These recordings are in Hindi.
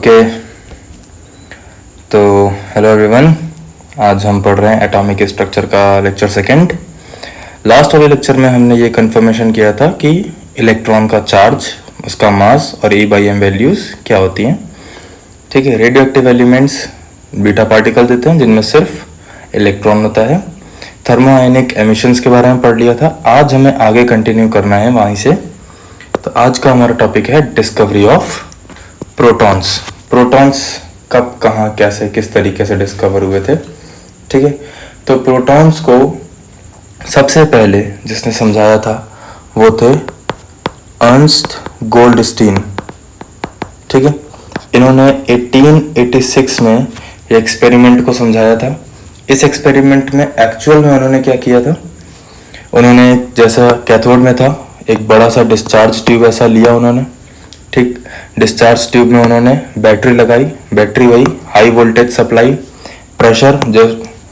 ओके, तो हेलो एवरीवन। आज हम पढ़ रहे हैं एटॉमिक स्ट्रक्चर का लेक्चर सेकंड। लास्ट वाले लेक्चर में हमने ये कंफर्मेशन किया था कि इलेक्ट्रॉन का चार्ज, उसका मास और E/m वैल्यूज़ क्या होती हैं। ठीक है, रेडियोएक्टिव एलिमेंट्स बीटा पार्टिकल देते हैं जिनमें सिर्फ इलेक्ट्रॉन होता है। थर्मोआयनिक एमिशंस के बारे में पढ़ लिया था। आज हमें आगे कंटिन्यू करना है वहीं से। तो आज का हमारा टॉपिक है डिस्कवरी ऑफ प्रोटॉन्स। प्रोटॉन्स कब, कहाँ, कैसे, किस तरीके से डिस्कवर हुए थे। ठीक है, तो प्रोटॉन्स को सबसे पहले जिसने समझाया था वो थे अर्नस्ट गोल्डस्टीन। ठीक है, इन्होंने 1886 में ये एक्सपेरिमेंट को समझाया था। इस एक्सपेरिमेंट में एक्चुअल में उन्होंने क्या किया था, उन्होंने जैसा कैथोड में था एक बड़ा सा डिस्चार्ज ट्यूब ऐसा लिया उन्होंने। ठीक, डिस्चार्ज ट्यूब में उन्होंने बैटरी लगाई। बैटरी वही हाई वोल्टेज सप्लाई, प्रेशर जो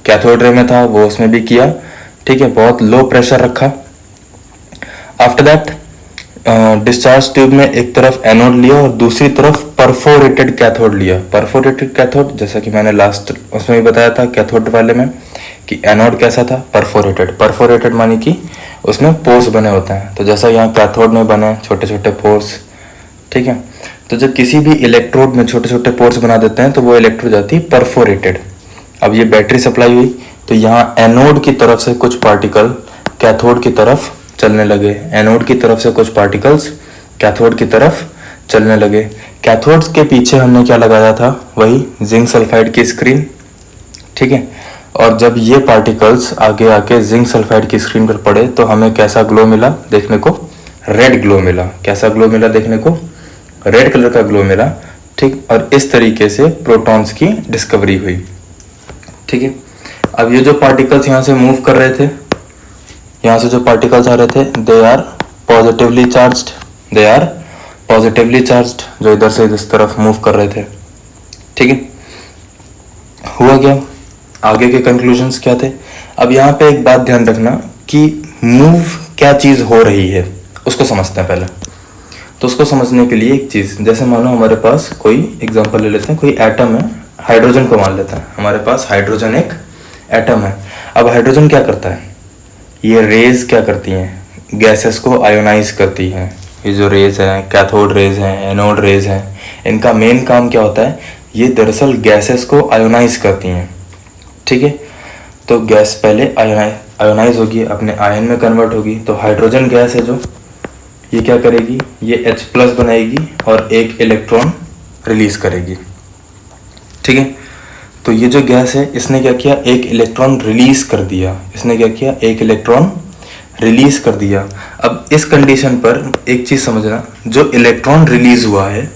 कैथोड रे में था वो उसमें भी किया। ठीक है, बहुत लो प्रेशर रखा। आफ्टर दैट डिस्चार्ज ट्यूब में एक तरफ एनोड लिया और दूसरी तरफ परफोरेटेड कैथोड लिया। परफोरेटेड कैथोड जैसा कि मैंने लास्ट उसमें भी बताया था कैथोड वाले में कि एनोड कैसा था, परफोरेटेड। परफोरेटेड मानी कि उसमें पोर्स बने होते हैं, तो जैसा यहाँ कैथोड में बने छोटे छोटे पोर्स। ठीक है, तो जब किसी भी इलेक्ट्रोड में छोटे छोटे पोर्स बना देते हैं तो वो इलेक्ट्रोड जाती है परफोरेटेड। अब ये बैटरी सप्लाई हुई तो यहाँ एनोड की तरफ से कुछ पार्टिकल कैथोड की तरफ चलने लगे। एनोड की तरफ से कुछ पार्टिकल्स कैथोड की तरफ चलने लगे। कैथोड्स के पीछे हमने क्या लगाया था, वही जिंक सल्फाइड की स्क्रीन। ठीक है, और जब ये पार्टिकल्स आगे आके जिंक सल्फाइड की स्क्रीन पर पड़े तो हमें कैसा ग्लो मिला देखने को, रेड ग्लो मिला। कैसा ग्लो मिला देखने को, रेड कलर का ग्लो मिला। ठीक, और इस तरीके से प्रोटॉन्स की डिस्कवरी हुई। ठीक है, अब ये जो पार्टिकल्स यहाँ से मूव कर रहे थे, यहाँ से जो पार्टिकल्स आ रहे थे they are positively charged. They are positively charged, जो इधर से इस तरफ मूव कर रहे थे। ठीक है, हुआ क्या, आगे के कंक्लूजन्स क्या थे। अब यहाँ पे एक बात ध्यान रखना कि मूव क्या चीज़ हो रही है उसको समझते हैं पहले। तो उसको समझने के लिए एक चीज़, जैसे मानो हमारे पास कोई एग्जांपल ले लेते हैं, कोई एटम है, हाइड्रोजन को मान लेते हैं। हमारे पास हाइड्रोजन एक एटम है। अब हाइड्रोजन क्या करता है, ये रेज क्या करती हैं, गैसेस को आयोनाइज करती हैं। ये जो रेज हैं, कैथोड रेज हैं, एनोड रेज हैं, इनका मेन काम क्या होता है, ये दरअसल गैसेस को आयोनाइज करती हैं। ठीक है, तो गैस पहले आयोनाइज होगी, अपने आयन में कन्वर्ट होगी। तो हाइड्रोजन गैस है जो, ये क्या करेगी, ये H+ बनाएगी और एक इलेक्ट्रॉन रिलीज करेगी। ठीक है, तो ये जो गैस है इसने क्या किया, एक इलेक्ट्रॉन रिलीज कर दिया। इसने क्या किया, एक इलेक्ट्रॉन रिलीज कर दिया। अब इस कंडीशन पर एक चीज़ समझना, जो इलेक्ट्रॉन रिलीज हुआ है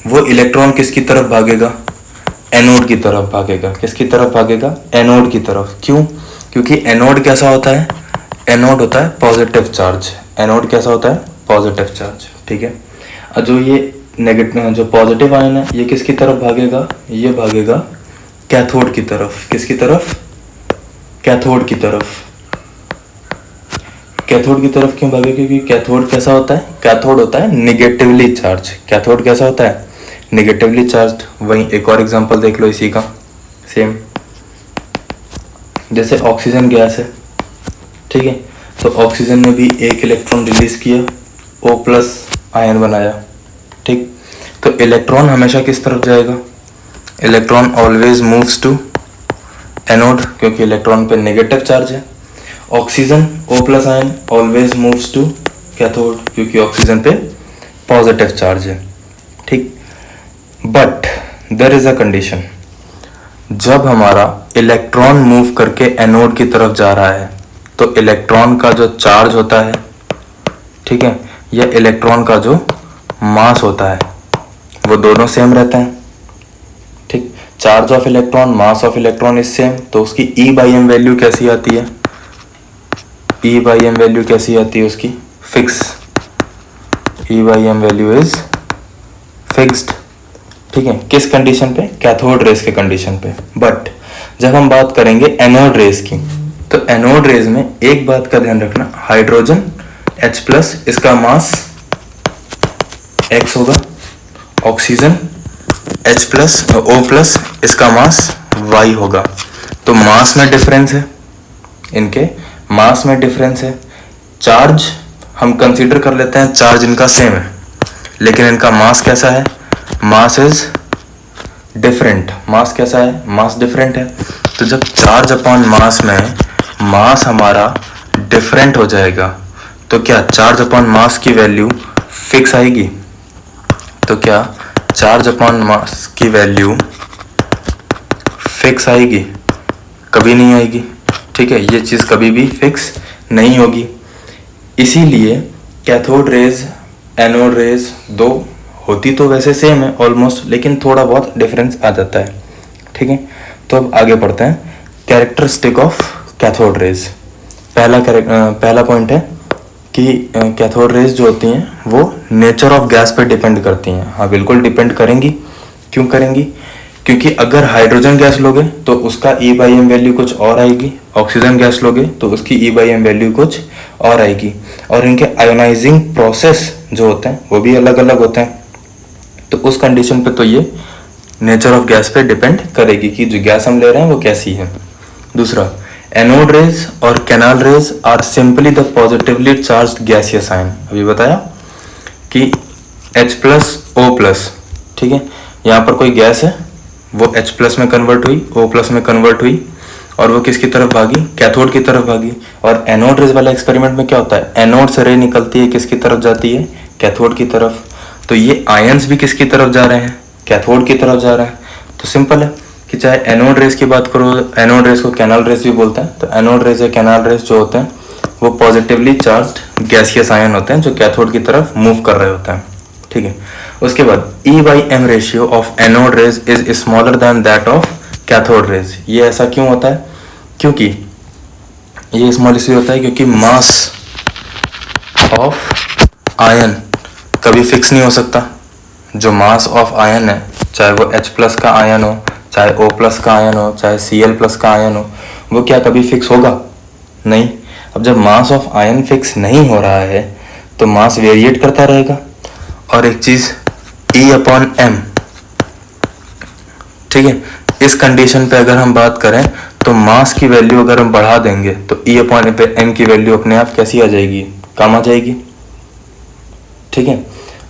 वो इलेक्ट्रॉन किसकी तरफ भागेगा, एनोड की तरफ भागेगा। किसकी तरफ भागेगा, एनोड की तरफ। क्यों, क्योंकि एनोड कैसा होता है, एनोड होता है पॉजिटिव चार्ज। एनोड कैसा होता है, पॉजिटिव चार्ज। ठीक है, और जो ये नेगेटिव, जो पॉजिटिव आयन है ये किसकी तरफ भागेगा, ये भागेगा कैथोड की तरफ। किसकी तरफ, कैथोड की तरफ। कैथोड की तरफ क्यों भागेगा, क्योंकि कैथोड कैसा होता है, कैथोड होता है निगेटिवली चार्ज। कैथोड कैसा होता है, निगेटिवली चार्ज्ड। वहीं एक और एग्जांपल देख लो इसी का, सेम जैसे ऑक्सीजन गैस है। ठीक है, तो ऑक्सीजन ने भी एक इलेक्ट्रॉन रिलीज किया, O+ आयन बनाया। ठीक, तो इलेक्ट्रॉन हमेशा किस तरफ जाएगा, electron always moves to anode, क्योंकि इलेक्ट्रॉन पे नेगेटिव चार्ज है। Oxygen O+ ion always moves to cathode, क्योंकि ऑक्सीजन पे पॉजिटिव चार्ज है। ठीक, but there is a condition, जब हमारा इलेक्ट्रॉन मूव करके एनोड की तरफ जा रहा है तो इलेक्ट्रॉन का जो चार्ज होता है, ठीक है, या इलेक्ट्रॉन का जो मास होता है वो दोनों सेम रहते हैं। ठीक, charge of electron, mass of electron is same, तो उसकी E/m वैल्यू कैसी आती है, E/m वैल्यू कैसी आती है उसकी, fix. E/m value is fixed. ठीक है, किस कंडीशन पे, कैथोड रेस के कंडीशन पे। बट जब हम बात करेंगे एनोड रेस की, तो एनोड रेस में एक बात का ध्यान रखना, हाइड्रोजन H+, इसका मास X होगा, oxygen H plus O plus, इसका मास Y होगा। तो मास में डिफरेंस है, इनके मास में डिफरेंस है। चार्ज हम कंसीडर कर लेते हैं, चार्ज इनका सेम है, लेकिन इनका मास कैसा है? Mass is different. मास कैसा है? मास डिफरेंट है। तो जब चार्ज अपॉन मास में मास हमारा डिफरेंट हो जाएगा, तो क्या चार्ज अपॉन मास की वैल्यू फिक्स आएगी? तो क्या चार्ज अपॉन मास की वैल्यू फिक्स आएगी? कभी नहीं आएगी। ठीक है, ये चीज़ कभी भी फिक्स नहीं होगी। इसीलिए कैथोड रेज एनोड रेज दो होती तो वैसे सेम है ऑलमोस्ट, लेकिन थोड़ा बहुत डिफरेंस आ जाता है। ठीक है, तो अब आगे बढ़ते हैं। Characteristic of cathode raise. पहला पॉइंट है कि कैथोड रेज जो होती हैं वो नेचर ऑफ गैस पे डिपेंड करती हैं। हाँ, बिल्कुल डिपेंड करेंगी। क्यों करेंगी? क्योंकि अगर हाइड्रोजन गैस लोगे तो उसका E/m वैल्यू कुछ और आएगी, ऑक्सीजन गैस लोगे तो उसकी E/m वैल्यू कुछ और आएगी, और इनके आयोनाइजिंग प्रोसेस जो होते हैं वो भी अलग अलग होते हैं। तो उस कंडीशन पे तो ये नेचर ऑफ गैस पे डिपेंड करेगी कि जो गैस हम ले रहे हैं वो कैसी है। दूसरा, एनोड रेज और canal rays are simply the positively charged gaseous ion. अभी बताया कि H प्लस O प्लस, ठीक है, यहाँ पर कोई गैस है, वो H प्लस में कन्वर्ट हुई, O प्लस में कन्वर्ट हुई, और वो किसकी तरफ भागी? कैथोड की तरफ भागी। और एनोड रेज वाला एक्सपेरिमेंट में क्या होता है? एनोड से रे निकलती है, किसकी तरफ जाती है? कैथोड की तरफ। तो ये आयंस भी किसकी तरफ जा रहे हैं? कैथोड की तरफ जा रहे हैं। तो सिंपल है कि चाहे एनोड रेज की बात करो, एनोड रेज को कैनाल रेज भी बोलते हैं, तो एनोड रेज या कैनाल रेज जो होते हैं वो पॉजिटिवली चार्ज्ड गैसियस आयन होते हैं जो कैथोड की तरफ मूव कर रहे होते हैं। ठीक है, उसके बाद E/m ratio of anode rays is smaller than that of cathode raise. ये ऐसा क्यों होता है? क्योंकि ये स्मॉल इसलिए होता है क्योंकि मास ऑफ आयन कभी फिक्स नहीं हो सकता। जो मास ऑफ आयन है, चाहे वो H प्लस का आयन हो, चाहे O प्लस का आयन हो, चाहे Cl प्लस का आयन हो, वो क्या कभी फिक्स होगा? नहीं। अब जब मास ऑफ आयन फिक्स नहीं हो रहा है तो मास वेरिएट करता रहेगा। और एक चीज़ E/m, ठीक है, इस कंडीशन पे अगर हम बात करें तो मास की वैल्यू अगर हम बढ़ा देंगे तो E/m की वैल्यू अपने आप कैसी आ जाएगी? कम आ जाएगी। ठीक है,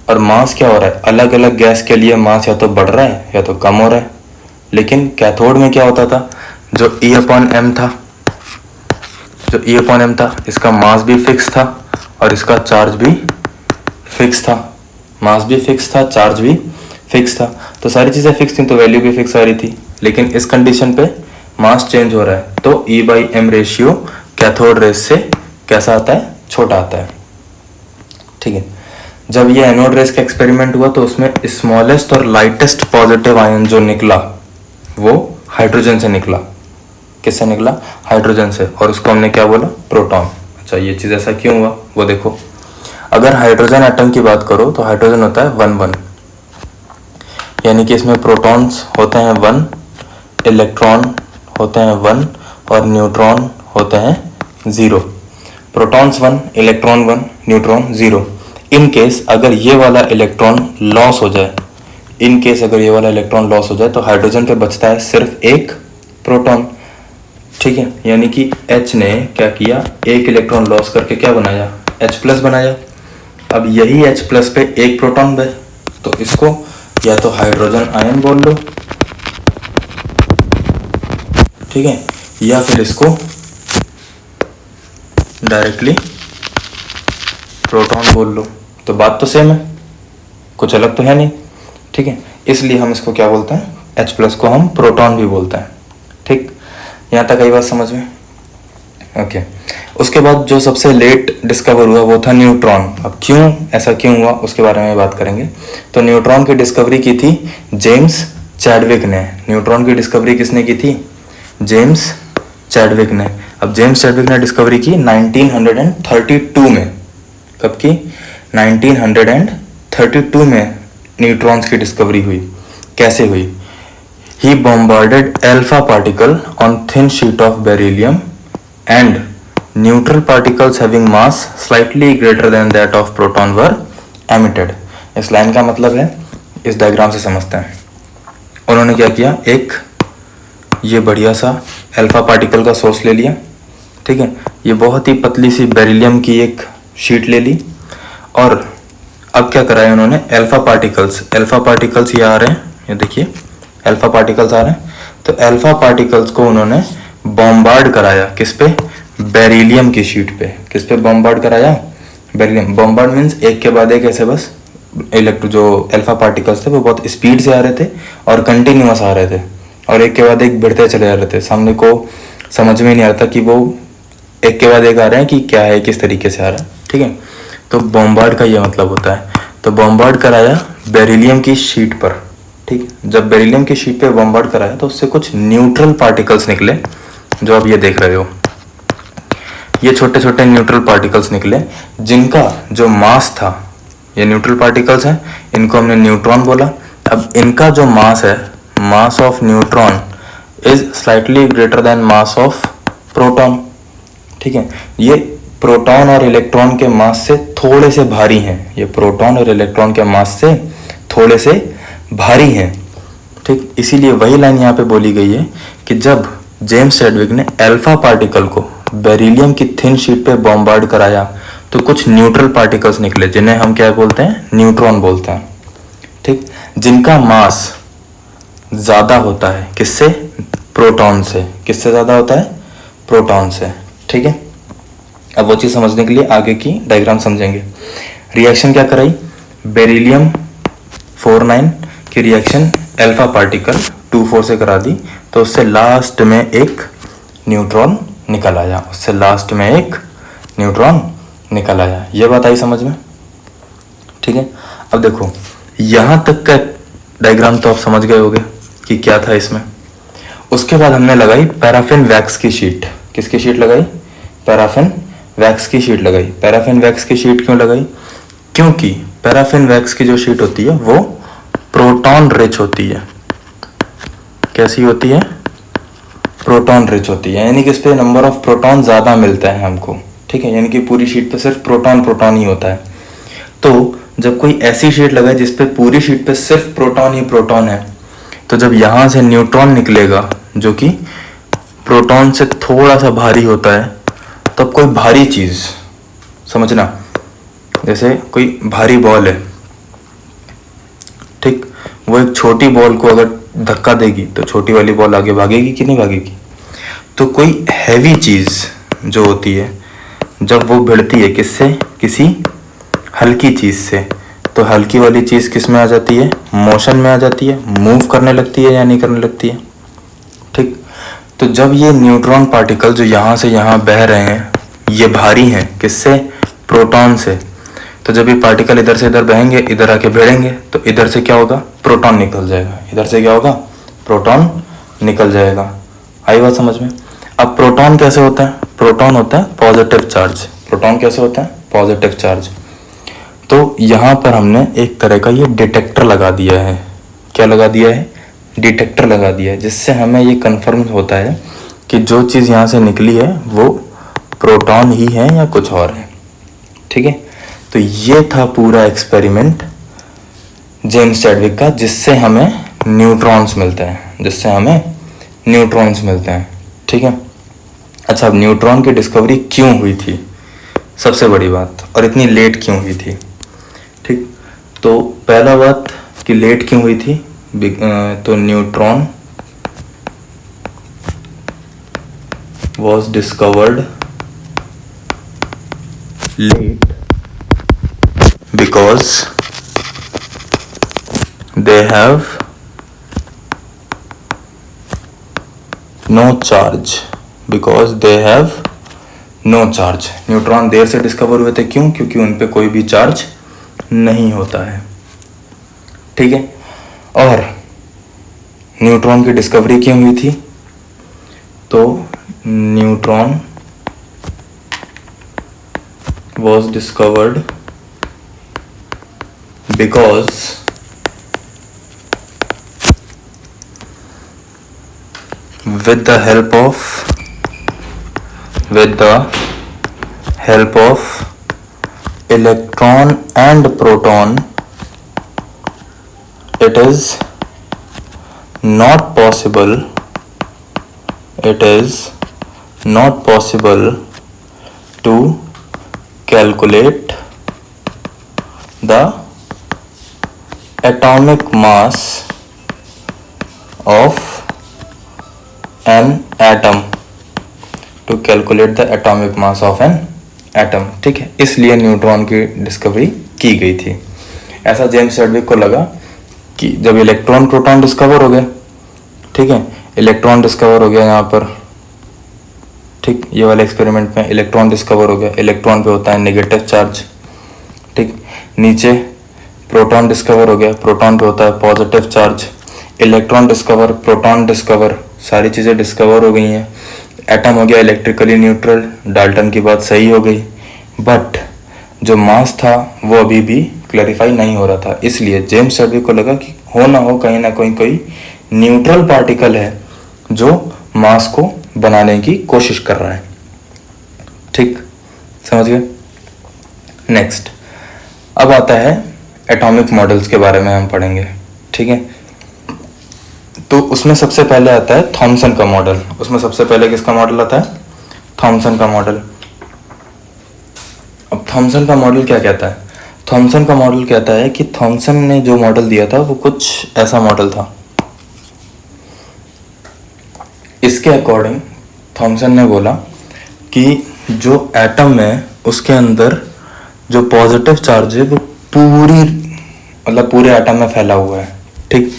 और मास क्या हो रहा है? अलग अलग गैस के लिए मास या तो बढ़ रहा है या तो कम हो रहा है। लेकिन कैथोड में क्या होता था? जो E/m था, इसका मास भी फिक्स था और इसका चार्ज भी फिक्स था। मास भी फिक्स था, चार्ज भी फिक्स था, तो सारी चीज़ें फिक्स थी, तो वैल्यू भी फिक्स आ रही थी। लेकिन इस कंडीशन पे मास चेंज हो रहा है, तो E/m रेशियो कैथोड रेज से कैसा आता है? छोटा आता है। ठीक है, जब ये एनोड रेज का एक्सपेरिमेंट हुआ तो उसमें स्मॉलेस्ट और लाइटेस्ट पॉजिटिव आयन जो निकला वो हाइड्रोजन से निकला। किससे निकला? हाइड्रोजन से। और उसको हमने क्या बोला? प्रोटॉन। अच्छा, ये चीज़ ऐसा क्यों हुआ वो देखो। अगर हाइड्रोजन एटम की बात करो तो हाइड्रोजन होता है 1-1, यानी कि इसमें प्रोटॉन्स होते हैं 1, इलेक्ट्रॉन होते हैं 1 और न्यूट्रॉन होते हैं 0। Protons 1, electron 1, neutron 0। In case अगर ये वाला इलेक्ट्रॉन लॉस हो जाए, तो हाइड्रोजन पे बचता है सिर्फ एक प्रोटॉन। ठीक है, यानी कि H ने क्या किया? एक इलेक्ट्रॉन लॉस करके क्या बनाया? H प्लस बनाया। अब यही H प्लस पे एक प्रोटॉन है, तो इसको या तो हाइड्रोजन आयन बोल लो, ठीक है, या फिर इसको डायरेक्टली प्रोटॉन बोल लो। तो बात तो सेम है, कुछ अलग तो है नहीं। ठीक है, इसलिए हम इसको क्या बोलते हैं? H प्लस को हम प्रोटॉन भी बोलते हैं। ठीक, यहाँ तक आई बात समझ में? ओके। उसके बाद जो सबसे लेट डिस्कवर हुआ वो था न्यूट्रॉन। अब ऐसा क्यों हुआ उसके बारे में बात करेंगे। तो न्यूट्रॉन की डिस्कवरी की थी जेम्स चैडविक ने। न्यूट्रॉन की डिस्कवरी किसने की थी? जेम्स चैडविक ने। अब जेम्स चैडविक ने डिस्कवरी की 1932 में। कब की? 1932 में न्यूट्रॉन्स की डिस्कवरी हुई। कैसे हुई? He bombarded alpha particle on thin sheet of beryllium and neutral particles having mass slightly greater than that of proton were emitted. इस लाइन का मतलब है, इस डायग्राम से समझते हैं। उन्होंने क्या किया, एक ये बढ़िया सा अल्फा पार्टिकल का सोर्स ले लिया, ठीक है। ये बहुत ही पतली सी बेरिलियम की एक शीट ले ली और अब क्या कराया उन्होंने, अल्फा पार्टिकल्स ये आ रहे हैं, ये देखिए अल्फा पार्टिकल्स आ रहे हैं। तो अल्फा पार्टिकल्स को उन्होंने बॉम्बार्ड कराया, किस पे, बेरिलियम की शीट पे। किस पे बॉम्बार्ड कराया, बेरिलियम। बॉम्बार्ड मीन्स एक के बाद एक ऐसे बस जो अल्फा पार्टिकल्स थे वो बहुत स्पीड से आ रहे थे और कंटिन्यूअस आ रहे थे और एक के बाद एक बढ़ते चले जा रहे थे। सामने को समझ में नहीं आ रहा था कि वो एक के बाद एक आ रहे हैं कि क्या है, किस तरीके से आ रहा है, ठीक है। तो बॉम्बार्ड का ये मतलब होता है। तो बॉम्बार्ड कराया बेरिलियम की शीट पर, ठीक। जब बेरिलियम की शीट पे बॉम्बार्ड कराया तो उससे कुछ न्यूट्रल पार्टिकल्स निकले, जो आप ये देख रहे हो। ये छोटे छोटे न्यूट्रल पार्टिकल्स निकले जिनका जो मास था, ये न्यूट्रल पार्टिकल्स हैं, इनको हमने न्यूट्रॉन बोला। अब इनका जो मास है, mass of neutron is slightly greater then mass of proton, ठीक है। ये प्रोटॉन और इलेक्ट्रॉन के मास से थोड़े से भारी हैं, ये प्रोटॉन और इलेक्ट्रॉन के मास से थोड़े से भारी हैं, ठीक। इसीलिए वही लाइन यहाँ पे बोली गई है कि जब जेम्स चैडविक ने अल्फा पार्टिकल को बेरिलियम की थिन शीट पे बॉम्बार्ड कराया तो कुछ न्यूट्रल पार्टिकल्स निकले जिन्हें हम क्या बोलते हैं, न्यूट्रॉन बोलते हैं, ठीक। जिनका मास ज़्यादा होता है किससे, प्रोटॉन से। किससे ज़्यादा होता है, प्रोटॉन से, ठीक है। अब वो चीज़ समझने के लिए आगे की डायग्राम समझेंगे। रिएक्शन क्या कराई, बेरिलियम 49 की रिएक्शन अल्फा पार्टिकल 24 से करा दी, तो उससे लास्ट में एक न्यूट्रॉन निकल आया, उससे लास्ट में एक न्यूट्रॉन निकल आया। ये बात आई समझ में, ठीक है। अब देखो यहाँ तक का डायग्राम तो आप समझ गए होंगे कि क्या था इसमें। उसके बाद हमने लगाई पैराफिन वैक्स की शीट। किसकी शीट लगाई, पैराफिन वैक्स की शीट लगाई। पैराफिन वैक्स की शीट क्यों लगाई, क्योंकि पैराफिन वैक्स की जो शीट होती है वो प्रोटॉन रिच होती है। कैसी होती है, प्रोटॉन रिच होती है, यानी कि इस पे नंबर ऑफ प्रोटॉन ज़्यादा मिलता है हमको, ठीक है। यानी कि पूरी शीट पे सिर्फ प्रोटॉन ही होता है। तो जब कोई ऐसी शीट लगाए जिसपे पूरी शीट पे सिर्फ प्रोटॉन ही प्रोटॉन है, तो जब यहाँ से न्यूट्रॉन निकलेगा जो कि प्रोटॉन से थोड़ा सा भारी होता है, तब कोई भारी चीज़, समझना, जैसे कोई भारी बॉल है, ठीक, वो एक छोटी बॉल को अगर धक्का देगी तो छोटी वाली बॉल आगे भागेगी कि नहीं भागेगी। तो कोई हैवी चीज़ जो होती है जब वो भिड़ती है किससे, किसी हल्की चीज़ से, तो हल्की वाली चीज़ किस में आ जाती है, मोशन में आ जाती है, मूव करने लगती है या नहीं करने लगती है, ठीक। तो जब ये न्यूट्रॉन पार्टिकल जो यहाँ से यहाँ बह रहे हैं ये भारी हैं किससे, प्रोटॉन से, तो जब ये पार्टिकल इधर से इधर बहेंगे, इधर आके भिड़ेंगे, तो इधर से क्या होगा, प्रोटॉन निकल जाएगा, इधर से क्या होगा, प्रोटॉन निकल जाएगा। आई बात समझ में। अब प्रोटॉन कैसे होता है, प्रोटॉन होता है पॉजिटिव चार्ज। प्रोटॉन कैसे होता है, पॉजिटिव चार्ज। तो यहाँ पर हमने एक तरह का ये डिटेक्टर लगा दिया है। क्या लगा दिया है, डिटेक्टर लगा दिया है, जिससे हमें ये कंफर्म होता है कि जो चीज़ यहाँ से निकली है वो प्रोटॉन ही है या कुछ और है, ठीक है। तो ये था पूरा एक्सपेरिमेंट जेम्स चैडविक का, जिससे हमें न्यूट्रॉन्स मिलते हैं, जिससे हमें न्यूट्रॉन्स मिलते हैं, ठीक है। अच्छा, अब न्यूट्रॉन की डिस्कवरी क्यों हुई थी, सबसे बड़ी बात, और इतनी लेट क्यों हुई थी, ठीक। तो पहला बात कि लेट क्यों हुई थी, तो neutron was discovered late because they have no charge, because they have no charge। Neutron देर से डिस्कवर हुए थे, क्यों, क्योंकि उन पे कोई भी चार्ज नहीं होता है, ठीक है। और न्यूट्रॉन की डिस्कवरी क्यों हुई थी, तो neutron was discovered because with the help of electron and proton, it is not possible, it is not possible to calculate the atomic mass of an atom, to calculate the atomic mass of an atom। ठीक है, इसलिए न्यूट्रॉन की डिस्कवरी की गई थी। ऐसा जेम्स चैडविक को लगा कि जब इलेक्ट्रॉन प्रोटॉन डिस्कवर हो गया, ठीक है, इलेक्ट्रॉन डिस्कवर हो गया यहाँ पर, ठीक, ये वाले एक्सपेरिमेंट में इलेक्ट्रॉन डिस्कवर हो गया, इलेक्ट्रॉन पे होता है नेगेटिव चार्ज, ठीक, नीचे प्रोटॉन डिस्कवर हो गया, प्रोटॉन पे होता है positive charge, electron discover, proton discover, सारी चीज़ें डिस्कवर हो गई हैं, एटम हो गया इलेक्ट्रिकली न्यूट्रल, डाल्टन की बात सही हो गई, बट जो मास था वो अभी भी क्लैरिफाई नहीं हो रहा था। इसलिए जेम्स चैडविक को लगा कि हो ना हो कहीं ना कहीं कोई न्यूट्रल पार्टिकल है जो मास को बनाने की कोशिश कर रहा है। ठीक, समझ गए। नेक्स्ट, अब आता है एटॉमिक मॉडल्स के बारे में हम पढ़ेंगे। ठीक है, तो उसमें सबसे पहले आता है थॉमसन का मॉडल। उसमें सबसे पहले किसका मॉडल आता है? थॉमसन का मॉडल। अब थॉमसन का मॉडल क्या कहता है? थॉमसन का मॉडल कहता है कि थॉमसन ने जो मॉडल दिया था वो कुछ ऐसा मॉडल था। इसके अकॉर्डिंग थॉमसन ने बोला कि जो एटम है उसके अंदर जो पॉजिटिव चार्ज है वो पूरे एटम में फैला हुआ है। ठीक,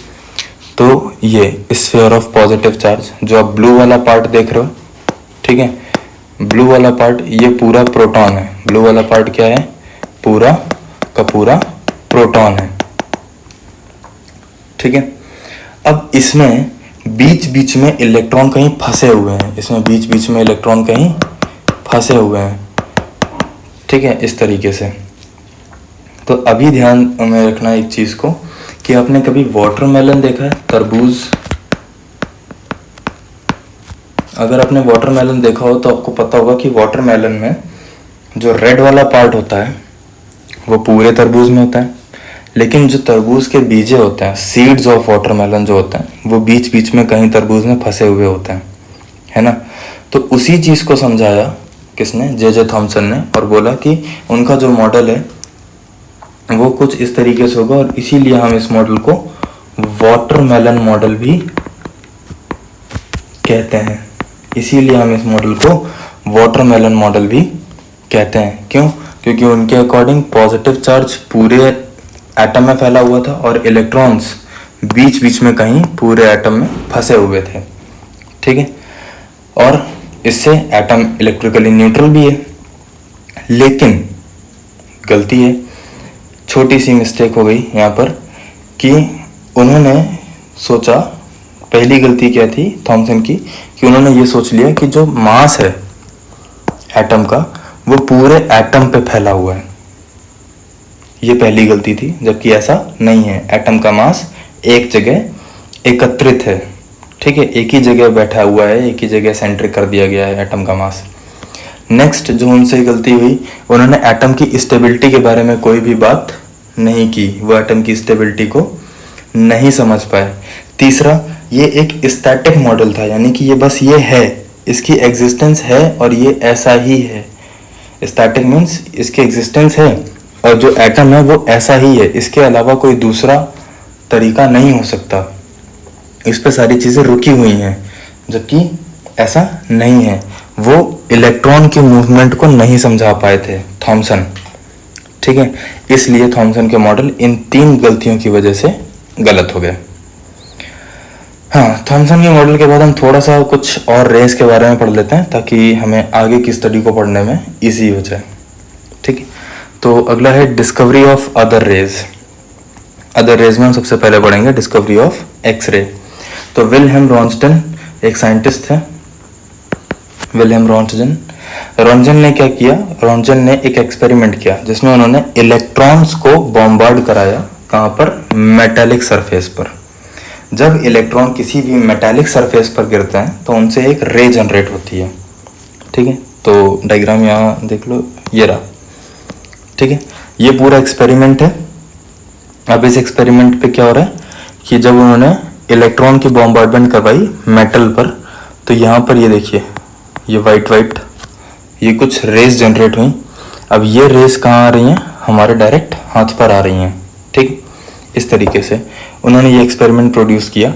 तो ये स्फीयर ऑफ पॉजिटिव चार्ज जो आप ब्लू वाला पार्ट देख रहे हो, ठीक है, ब्लू वाला पार्ट ये पूरा प्रोटॉन है। ब्लू वाला पार्ट क्या है? पूरा का पूरा प्रोटॉन है। ठीक है, अब इसमें बीच बीच में इलेक्ट्रॉन कहीं फंसे हुए हैं, इसमें बीच बीच में इलेक्ट्रॉन कहीं फंसे हुए हैं। ठीक है, इस तरीके से। तो अभी ध्यान में रखना एक चीज को कि आपने कभी वाटरमेलन देखा है? तरबूज। अगर आपने वाटरमेलन देखा हो तो आपको पता होगा कि वाटरमेलन में जो रेड वाला पार्ट होता है वो पूरे तरबूज में होता है, लेकिन जो तरबूज के बीजे होते हैं, सीड्स ऑफ वाटरमेलन जो होते हैं, वो बीच बीच में कहीं तरबूज में फंसे हुए होते हैं, है ना। तो उसी चीज को समझाया किसने? जे थॉमसन ने, और बोला कि उनका जो मॉडल है वो कुछ इस तरीके से होगा, और इसीलिए हम इस मॉडल को वाटरमेलन मॉडल भी कहते हैं। इसीलिए हम इस मॉडल को वाटरमेलन मॉडल भी कहते हैं। क्यों? क्योंकि उनके अकॉर्डिंग पॉजिटिव चार्ज पूरे एटम में फैला हुआ था और इलेक्ट्रॉन्स बीच बीच में कहीं पूरे एटम में फंसे हुए थे। ठीक है, और इससे एटम इलेक्ट्रिकली न्यूट्रल भी है। लेकिन गलती है, छोटी सी मिस्टेक हो गई यहाँ पर कि उन्होंने सोचा, पहली गलती क्या थी थॉमसन की, कि उन्होंने ये सोच लिया कि जो मास है एटम का वो पूरे एटम पे फैला हुआ है। ये पहली गलती थी, जबकि ऐसा नहीं है। एटम का मास एक जगह एकत्रित है। ठीक है, एक ही जगह बैठा हुआ है, एक ही जगह सेंट्रिक कर दिया गया है एटम का मास। नेक्स्ट जो उनसे गलती हुई, उन्होंने एटम की स्टेबिलिटी के बारे में कोई भी बात नहीं की, वो एटम की स्टेबिलिटी को नहीं समझ पाए। तीसरा, ये एक स्टैटिक मॉडल था, यानी कि ये बस ये है, इसकी एग्जिस्टेंस है और ये ऐसा ही है। स्टैटिक मीन्स इसकी एग्जिस्टेंस है और जो एटम है वो ऐसा ही है, इसके अलावा कोई दूसरा तरीका नहीं हो सकता। इस पे सारी चीज़ें रुकी हुई हैं, जबकि ऐसा नहीं है। वो इलेक्ट्रॉन के मूवमेंट को नहीं समझा पाए थे थॉमसन। ठीक है, इसलिए थॉमसन के मॉडल इन 3 गलतियों की वजह से गलत हो गए। हाँ, थॉमसन के मॉडल के बाद हम थोड़ा सा कुछ और रेस के बारे में पढ़ लेते हैं ताकि हमें आगे की स्टडी को पढ़ने में इजी हो जाए। ठीक है, तो अगला है discovery of other rays. Other rays में हम सबसे पहले पढ़ेंगे डिस्कवरी ऑफ एक्सरे। तो विल्हेम रॉन्स्टन एक साइंटिस्ट थे, विल्हेम रॉन्टजन ने क्या किया? रॉन्टजन ने एक एक्सपेरिमेंट किया जिसमें उन्होंने इलेक्ट्रॉन्स को बॉम्बार्ड कराया। कहाँ पर? मेटालिक सरफेस पर। जब इलेक्ट्रॉन किसी भी मेटालिक सरफेस पर गिरते हैं तो उनसे एक रे जनरेट होती है। ठीक है, तो डायग्राम यहाँ देख लो, ये रहा। ठीक है, ये पूरा एक्सपेरिमेंट है। अब इस एक्सपेरिमेंट पे क्या हो रहा है कि जब उन्होंने इलेक्ट्रॉन की बॉम्बार्डमेंट करवाई मेटल पर, तो यहाँ पर ये देखिए, ये वाइट ये कुछ रेस जनरेट हुई। अब ये रेस कहाँ आ रही हैं, हमारे डायरेक्ट हाथ पर आ रही हैं। ठीक, इस तरीके से उन्होंने ये एक्सपेरिमेंट प्रोड्यूस किया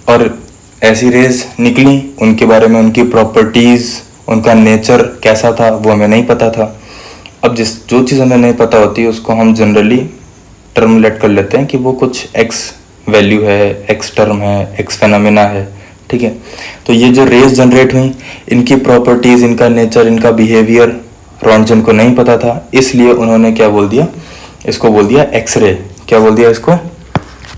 और ऐसी रेस निकली, उनके बारे में, उनकी प्रॉपर्टीज़, उनका नेचर कैसा था वो हमें नहीं पता था। अब जो चीज़ हमें नहीं पता होती उसको हम जनरली टर्मुलेट कर लेते हैं कि वो कुछ एक्स वैल्यू है, एक्स टर्म है, एक्स फेनोमेना है। ठीक है, तो ये जो रेस जनरेट हुई, इनकी प्रॉपर्टीज़, इनका नेचर, इनका बिहेवियर रॉन्टजन को नहीं पता था, इसलिए उन्होंने क्या बोल दिया, इसको बोल दिया एक्सरे। क्या बोल दिया इसको,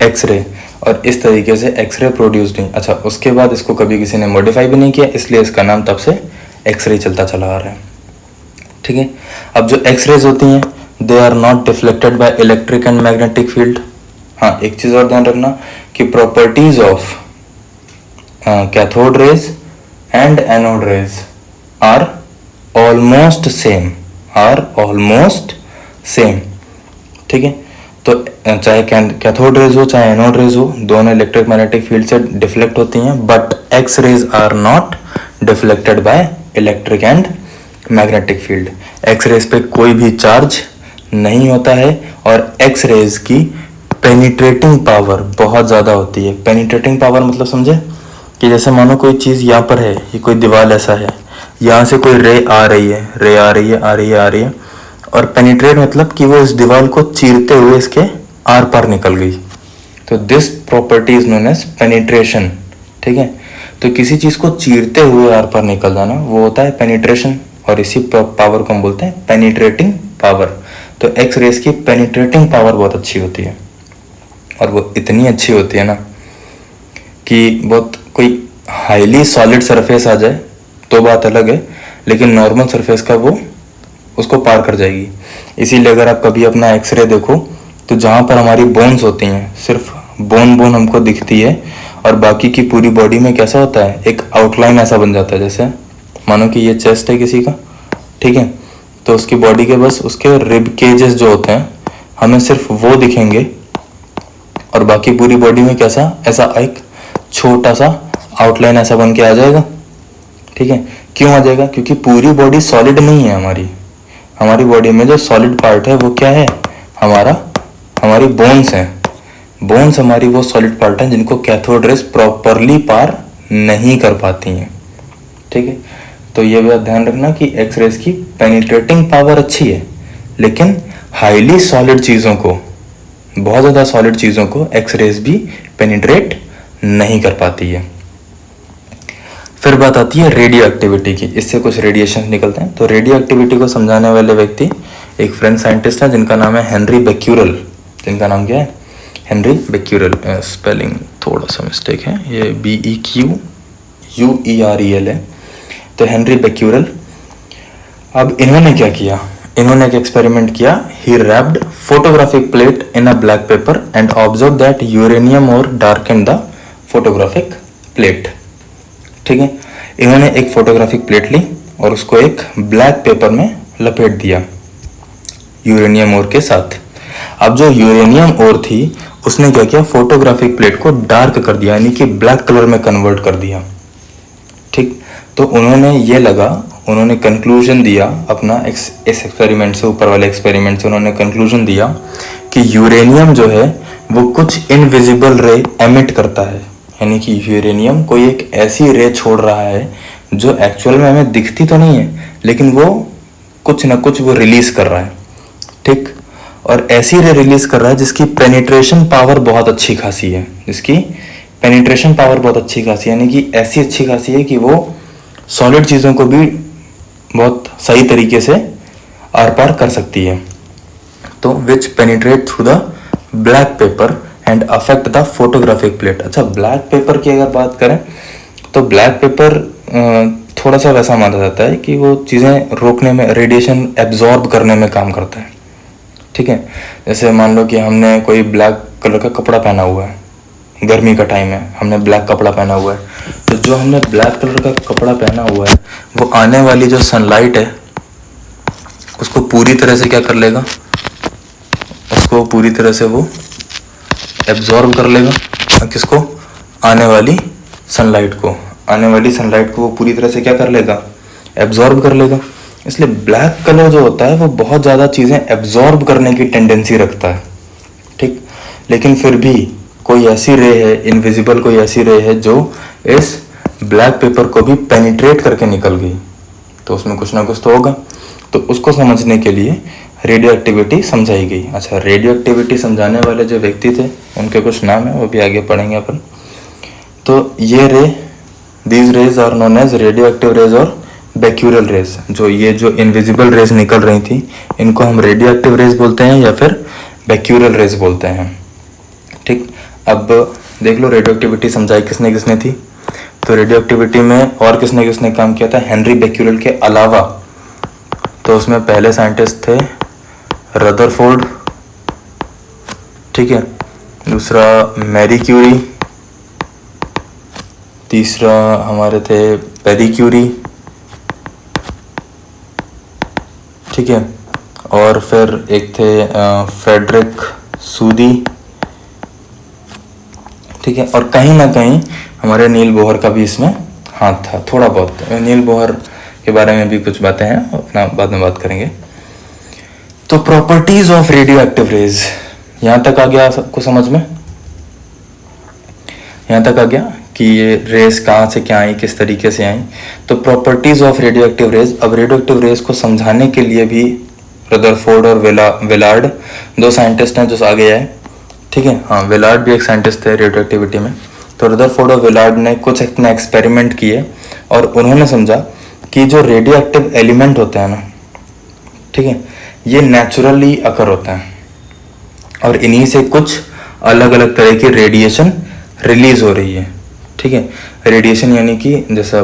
एक्सरे। और इस तरीके से एक्सरे प्रोड्यूस्ड हुई। अच्छा, उसके बाद इसको कभी किसी ने मॉडिफाई भी नहीं किया, इसलिए इसका नाम तब से एक्सरे चलता चला आ रहा है। ठीक है, अब जो एक्सरेज होती हैं, they are not deflected by electric and magnetic field. हाँ, एक चीज़ और ध्यान रखना कि properties of cathode rays and anode rays are almost same, ठीक है, तो चाहे कैथोड रेज हो चाहे एनोड रेज हो, दोनों इलेक्ट्रिक मैग्नेटिक फील्ड से डिफ्लेक्ट होती हैं, but X rays are not deflected by electric and magnetic field. X rays पे कोई भी चार्ज नहीं होता है और एक्स रेज की पेनिट्रेटिंग पावर बहुत ज़्यादा होती है। पेनिट्रेटिंग पावर मतलब समझे कि जैसे मानो कोई चीज़ यहाँ पर है, ये कोई दीवार ऐसा है, यहाँ से कोई रे आ रही है और पेनिट्रेट मतलब कि वो इस दीवार को चीरते हुए इसके आर पार निकल गई। तो this property is known as penetration. ठीक है, तो किसी चीज़ को चीरते हुए आर पार निकल जाना वो होता है पेनिट्रेशन, और इसी पावर को हम बोलते हैं पेनिट्रेटिंग पावर। तो एक्स रेज की पेनिट्रेटिंग पावर बहुत अच्छी होती है, और वो इतनी अच्छी होती है ना कि बहुत कोई हाईली सॉलिड सरफेस आ जाए तो बात अलग है, लेकिन नॉर्मल सरफेस का वो उसको पार कर जाएगी। इसीलिए अगर आप कभी अपना एक्सरे देखो तो जहाँ पर हमारी बोन्स होती हैं, सिर्फ बोन हमको दिखती है, और बाकी की पूरी बॉडी में कैसा होता है, एक आउटलाइन ऐसा बन जाता है। जैसे मानो कि ये चेस्ट है किसी का, ठीक है, तो उसकी बॉडी के बस उसके रिब केजेस जो होते हैं हमें सिर्फ वो दिखेंगे, और बाकी पूरी बॉडी में कैसा, ऐसा एक छोटा सा आउटलाइन ऐसा बन के आ जाएगा। ठीक है, क्यों आ जाएगा, क्योंकि पूरी बॉडी सॉलिड नहीं है। हमारी बॉडी में जो सॉलिड पार्ट है वो क्या है, हमारी बोन्स हैं। बोन्स हमारी वो सॉलिड पार्ट हैं जिनको कैथोड रेज प्रॉपरली पार नहीं कर पाती हैं। ठीक है, तो ये बात ध्यान रखना कि एक्स रेज की पेनिट्रेटिंग पावर अच्छी है, लेकिन हाईली सॉलिड चीज़ों को, बहुत ज़्यादा सॉलिड चीज़ों को एक्स रेज भी पेनिट्रेट नहीं कर पाती है। फिर बात आती है रेडियो एक्टिविटी की, इससे कुछ रेडिएशन निकलते हैं। तो रेडियो एक्टिविटी को समझाने वाले व्यक्ति एक फ्रेंच साइंटिस्ट हैं जिनका नाम है हेनरी बेक्यूरेल। जिनका नाम क्या है, हेनरी बेक्यूरेल। स्पेलिंग थोड़ा सा मिस्टेक है, ये BEQUREL है। तो हेनरी बेक्यूरेल, अब इन्होंने क्या किया, इन्होंने एक एक्सपेरिमेंट किया। He wrapped photographic plate in a black paper and observe that uranium ore darken the photographic plate. ठीक है, इन्होंने एक फोटोग्राफिक प्लेट ली और उसको एक ब्लैक पेपर में लपेट दिया यूरेनियम ओर के साथ। अब जो यूरेनियम ओर थी उसने क्या किया, फोटोग्राफिक प्लेट को डार्क कर दिया, यानी कि ब्लैक कलर में कन्वर्ट कर दिया। ठीक, तो उन्होंने कंक्लूजन दिया अपना इस एक्सपेरिमेंट से, ऊपर वाले एक्सपेरिमेंट से उन्होंने कंक्लूजन दिया कि यूरेनियम जो है वो कुछ इनविजिबल रे एमिट करता है, यानी कि यूरेनियम कोई एक ऐसी रे छोड़ रहा है जो एक्चुअल में हमें दिखती तो नहीं है, लेकिन वो कुछ ना कुछ वो रिलीज कर रहा है। ठीक, और ऐसी रे रिलीज कर रहा है जिसकी पेनिट्रेशन पावर बहुत अच्छी खासी है, यानी कि ऐसी अच्छी खासी है कि वो सॉलिड चीज़ों को भी बहुत सही तरीके से आर पार कर सकती है। तो which penetrate through the black paper and affect the photographic plate. अच्छा, ब्लैक पेपर की अगर बात करें तो ब्लैक पेपर थोड़ा सा वैसा माना जाता है कि वो चीज़ें रोकने में, रेडिएशन एब्जॉर्ब करने में काम करता है। ठीक है, जैसे मान लो कि हमने कोई ब्लैक कलर का कपड़ा पहना हुआ है, गर्मी का टाइम है, हमने ब्लैक कपड़ा पहना हुआ है, तो जो हमने ब्लैक कलर का कपड़ा पहना हुआ है वो आने वाली जो सनलाइट है उसको पूरी तरह से क्या कर लेगा, उसको पूरी तरह से वो एब्जॉर्ब कर लेगा। किसको, आने वाली सनलाइट को वो पूरी तरह से क्या कर लेगा, एब्जॉर्ब कर लेगा। इसलिए ब्लैक कलर जो होता है वो बहुत ज़्यादा चीज़ें एब्जॉर्ब करने की टेंडेंसी रखता है, ठीक। लेकिन फिर भी कोई ऐसी रे है, इनविजिबल कोई ऐसी रे है जो इस ब्लैक पेपर को भी पेनिट्रेट करके निकल गई, तो उसमें कुछ ना कुछ तो होगा। तो उसको समझने के लिए रेडियो एक्टिविटी समझाई गई। अच्छा, रेडियो एक्टिविटी समझाने वाले जो व्यक्ति थे उनके कुछ नाम है, वो भी आगे पढ़ेंगे अपन। तो ये ray, these rays are known as radioactive rays और बैक्यूरल रेज। जो इनविजिबल रेज निकल रही थी इनको हम रेडियो एक्टिव रेज बोलते हैं या फिर बैक्यूरल रेज बोलते हैं, ठीक। अब देख लो रेडियो एक्टिविटी समझाई किसने किसने थी। तो रेडियो एक्टिविटी में और किसने किसने काम किया था, हेनरी बैक्यूरल के अलावा। तो उसमें पहले साइंटिस्ट थे रदरफोर्ड, ठीक है, दूसरा मैरी क्यूरी, तीसरा हमारे थे पेरी क्यूरी, ठीक है, और फिर एक थे फ्रेडरिक सूदी, ठीक है, और कहीं ना कहीं हमारे नील बोहर का भी इसमें हाथ था थोड़ा बहुत। नील बोहर के बारे में भी कुछ बातें हैं, अपना बाद में बात करेंगे। तो properties of radioactive rays, यहाँ तक आ गया सबको समझ में? यहाँ तक आ गया कि ये रेज कहाँ से क्या आई, किस तरीके से आई। तो properties of radioactive rays. अब रेडियो एक्टिव रेज को समझाने के लिए भी रदरफोर्ड और विलार्ड दो साइंटिस्ट हैं जो आगे आए, ठीक है। हाँ, विलार्ड भी एक साइंटिस्ट थे रेडियो एक्टिविटी में। तो रदरफोर्ड और विलार्ड ने कुछ अपने एक्सपेरिमेंट किए और उन्होंने समझा कि जो रेडियो एक्टिव एलिमेंट होते हैं ना, ठीक है, ये नेचुरली अकर होता है और इन्हीं से कुछ अलग अलग तरह की रेडिएशन रिलीज हो रही है, ठीक है। रेडिएशन यानी कि जैसे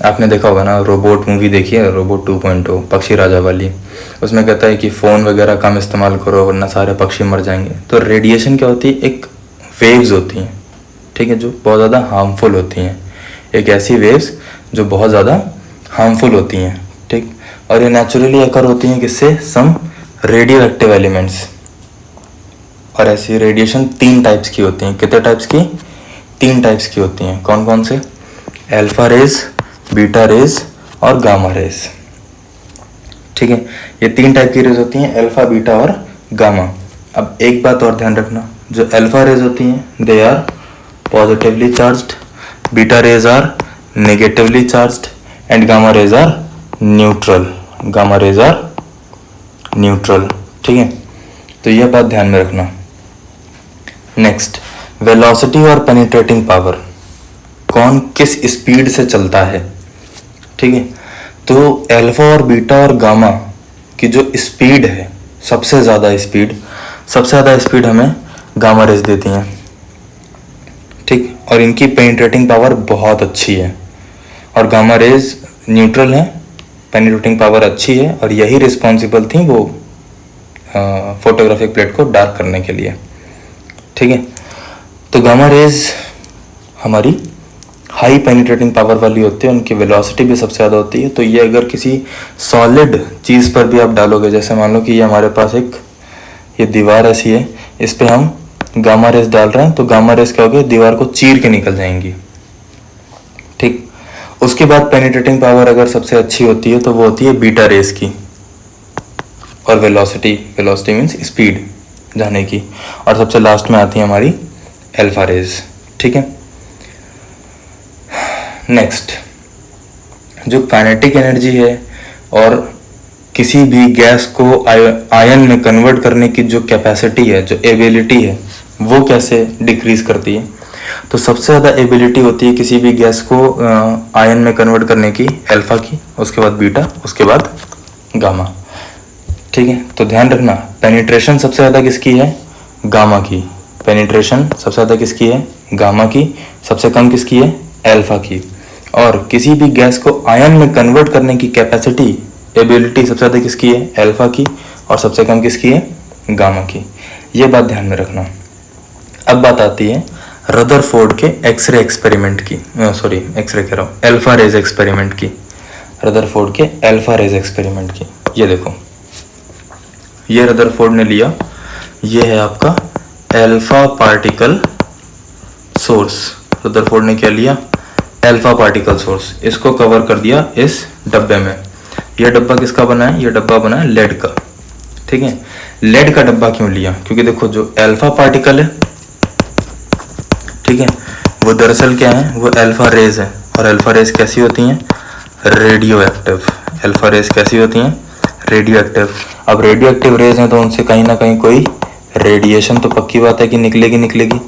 आपने देखा होगा ना, रोबोट मूवी देखी है, रोबोट 2.0 पक्षी राजा वाली, उसमें कहता है कि फ़ोन वगैरह कम इस्तेमाल करो वरना सारे पक्षी मर जाएंगे। तो रेडिएशन क्या होती है, एक वेव्स होती हैं, ठीक है, जो बहुत ज़्यादा हार्मफुल होती हैं। एक ऐसी वेव्स जो बहुत ज़्यादा हार्मफुल होती हैं, ठीक। और ये नेचुरली अकर होती हैं किससे, सम रेडियो एक्टिव एलिमेंट्स। और ऐसी रेडिएशन 3 टाइप्स की होती हैं। कितने टाइप्स की? 3 टाइप्स की होती हैं। कौन कौन से? अल्फा रेज, बीटा रेज और गामा रेज, ठीक है। ये 3 टाइप की रेज होती हैं, अल्फा, बीटा और गामा। अब एक बात और ध्यान रखना, जो अल्फा रेज होती हैं they are positively charged, beta rays are negatively charged and gamma rays are neutral. Gamma rays are neutral, ठीक है। तो यह बात ध्यान में रखना। नेक्स्ट, वेलोसिटी और पेनिट्रेटिंग पावर, कौन किस स्पीड से चलता है, ठीक है। तो अल्फा और बीटा और गामा की जो स्पीड है, सबसे ज़्यादा स्पीड हमें गामा रेज देती हैं, ठीक। और इनकी पेनिट्रेटिंग पावर बहुत अच्छी है और गामा रेज न्यूट्रल है, पेनिट्रेटिंग पावर अच्छी है और यही रिस्पॉन्सिबल थी वो फोटोग्राफिक प्लेट को डार्क करने के लिए, ठीक है। तो गामा रेज हमारी हाई पेनिट्रेटिंग पावर वाली होती है, उनकी वेलोसिटी भी सबसे ज़्यादा होती है। तो ये अगर किसी सॉलिड चीज़ पर भी आप डालोगे, जैसे मान लो कि ये हमारे पास ये दीवार ऐसी है, इस पर हम गामा रेज डाल रहे हैं, तो गामा रेज क्या होगी, दीवार को चीर के निकल जाएंगी, ठीक। उसके बाद पेनिट्रेटिंग पावर अगर सबसे अच्छी होती है तो वो होती है बीटा रेज की, और वेलोसिटी मीन्स स्पीड जाने की, और सबसे लास्ट में आती है हमारी अल्फा रेज, ठीक है। नेक्स्ट, जो काइनेटिक एनर्जी है और किसी भी गैस को आयन में कन्वर्ट करने की जो कैपेसिटी है, जो एबिलिटी है, वो कैसे डिक्रीज करती है। तो सबसे ज़्यादा एबिलिटी होती है किसी भी गैस को आयन में कन्वर्ट करने की अल्फा की, उसके बाद बीटा, उसके बाद गामा, ठीक है। तो ध्यान रखना, पेनिट्रेशन सबसे ज़्यादा किसकी है, गामा की। पेनिट्रेशन सबसे ज़्यादा किसकी है, गामा की। सबसे कम किसकी है, अल्फा की। और किसी भी गैस को आयन में कन्वर्ट करने की कैपेसिटी, एबिलिटी सबसे ज़्यादा किसकी है, अल्फा की, और सबसे कम किसकी है, गामा की। ये बात ध्यान में रखना। अब बात आती है रदरफोर्ड के एक्सरे एक्सपेरिमेंट की, एक्सरे कह रहा हूँ, अल्फा रेज एक्सपेरिमेंट की। रदरफोर्ड के अल्फा रेज एक्सपेरिमेंट की, ये देखो, ये रदरफोर्ड ने लिया, ये है आपका अल्फा पार्टिकल सोर्स, रदरफोर्ड ने क्या लिया, अल्फा पार्टिकल सोर्स, इसको कवर कर दिया इस डब्बे में। यह डब्बा किसका बना है, यह डब्बा बना है लेड का। ठीक है, लेड का डब्बा क्यों लिया, क्योंकि देखो जो अल्फा पार्टिकल है, ठीक है, वो दरअसल क्या है, वो अल्फा रेज है। और अल्फा रेज कैसी होती हैं, रेडियो एक्टिव। अल्फा रेज कैसी होती हैं, रेडियो एक्टिव। अब रेडियो एक्टिव रेज हैं तो उनसे कहीं ना कहीं कोई रेडिएशन तो पक्की बात है कि निकलेगी।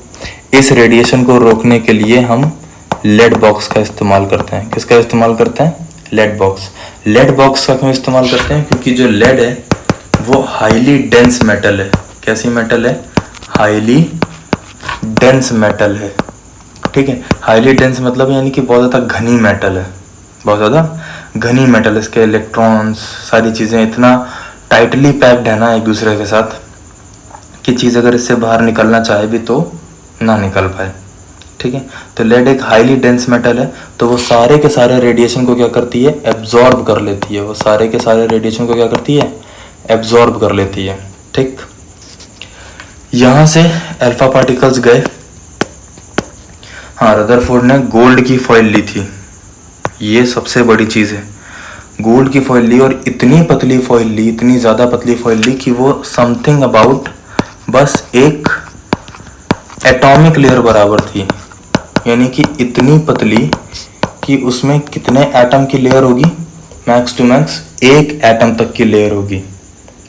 इस रेडिएशन को रोकने के लिए हम लेड बॉक्स का इस्तेमाल करते हैं। किसका इस्तेमाल करते हैं, लेड बॉक्स। लेड बॉक्स का क्यों इस्तेमाल करते हैं, क्योंकि जो लेड है वो हाईली डेंस मेटल है। कैसी मेटल है, हाईली डेंस मेटल है। ठीक है, हाईली डेंस मतलब यानी कि बहुत ज़्यादा घनी मेटल है, बहुत ज़्यादा घनी मेटल। इसके इलेक्ट्रॉन्स सारी चीज़ें इतना टाइटली पैक्ड है ना एक दूसरे के साथ कि चीज़ अगर इससे बाहर निकलना चाहे भी तो ना निकल पाए। ठीक है, तो लेड एक हाईली डेंस मेटल है, तो वो सारे के सारे रेडिएशन को क्या करती है, एब्जॉर्ब कर लेती है। वो सारे के सारे रेडिएशन को क्या करती है, एब्जॉर्ब कर लेती है। ठीक, यहाँ से अल्फा पार्टिकल्स गए। हाँ, रदरफोर्ड ने गोल्ड की फॉइल ली थी, ये सबसे बड़ी चीज़ है। गोल्ड की फॉइल ली और इतनी पतली फॉइल ली, इतनी ज़्यादा पतली फॉइल ली कि वो समथिंग अबाउट बस एक एटॉमिक लेयर बराबर थी। यानी कि इतनी पतली कि उसमें कितने एटम की लेयर होगी, मैक्स टू मैक्स एक एटम तक की लेयर होगी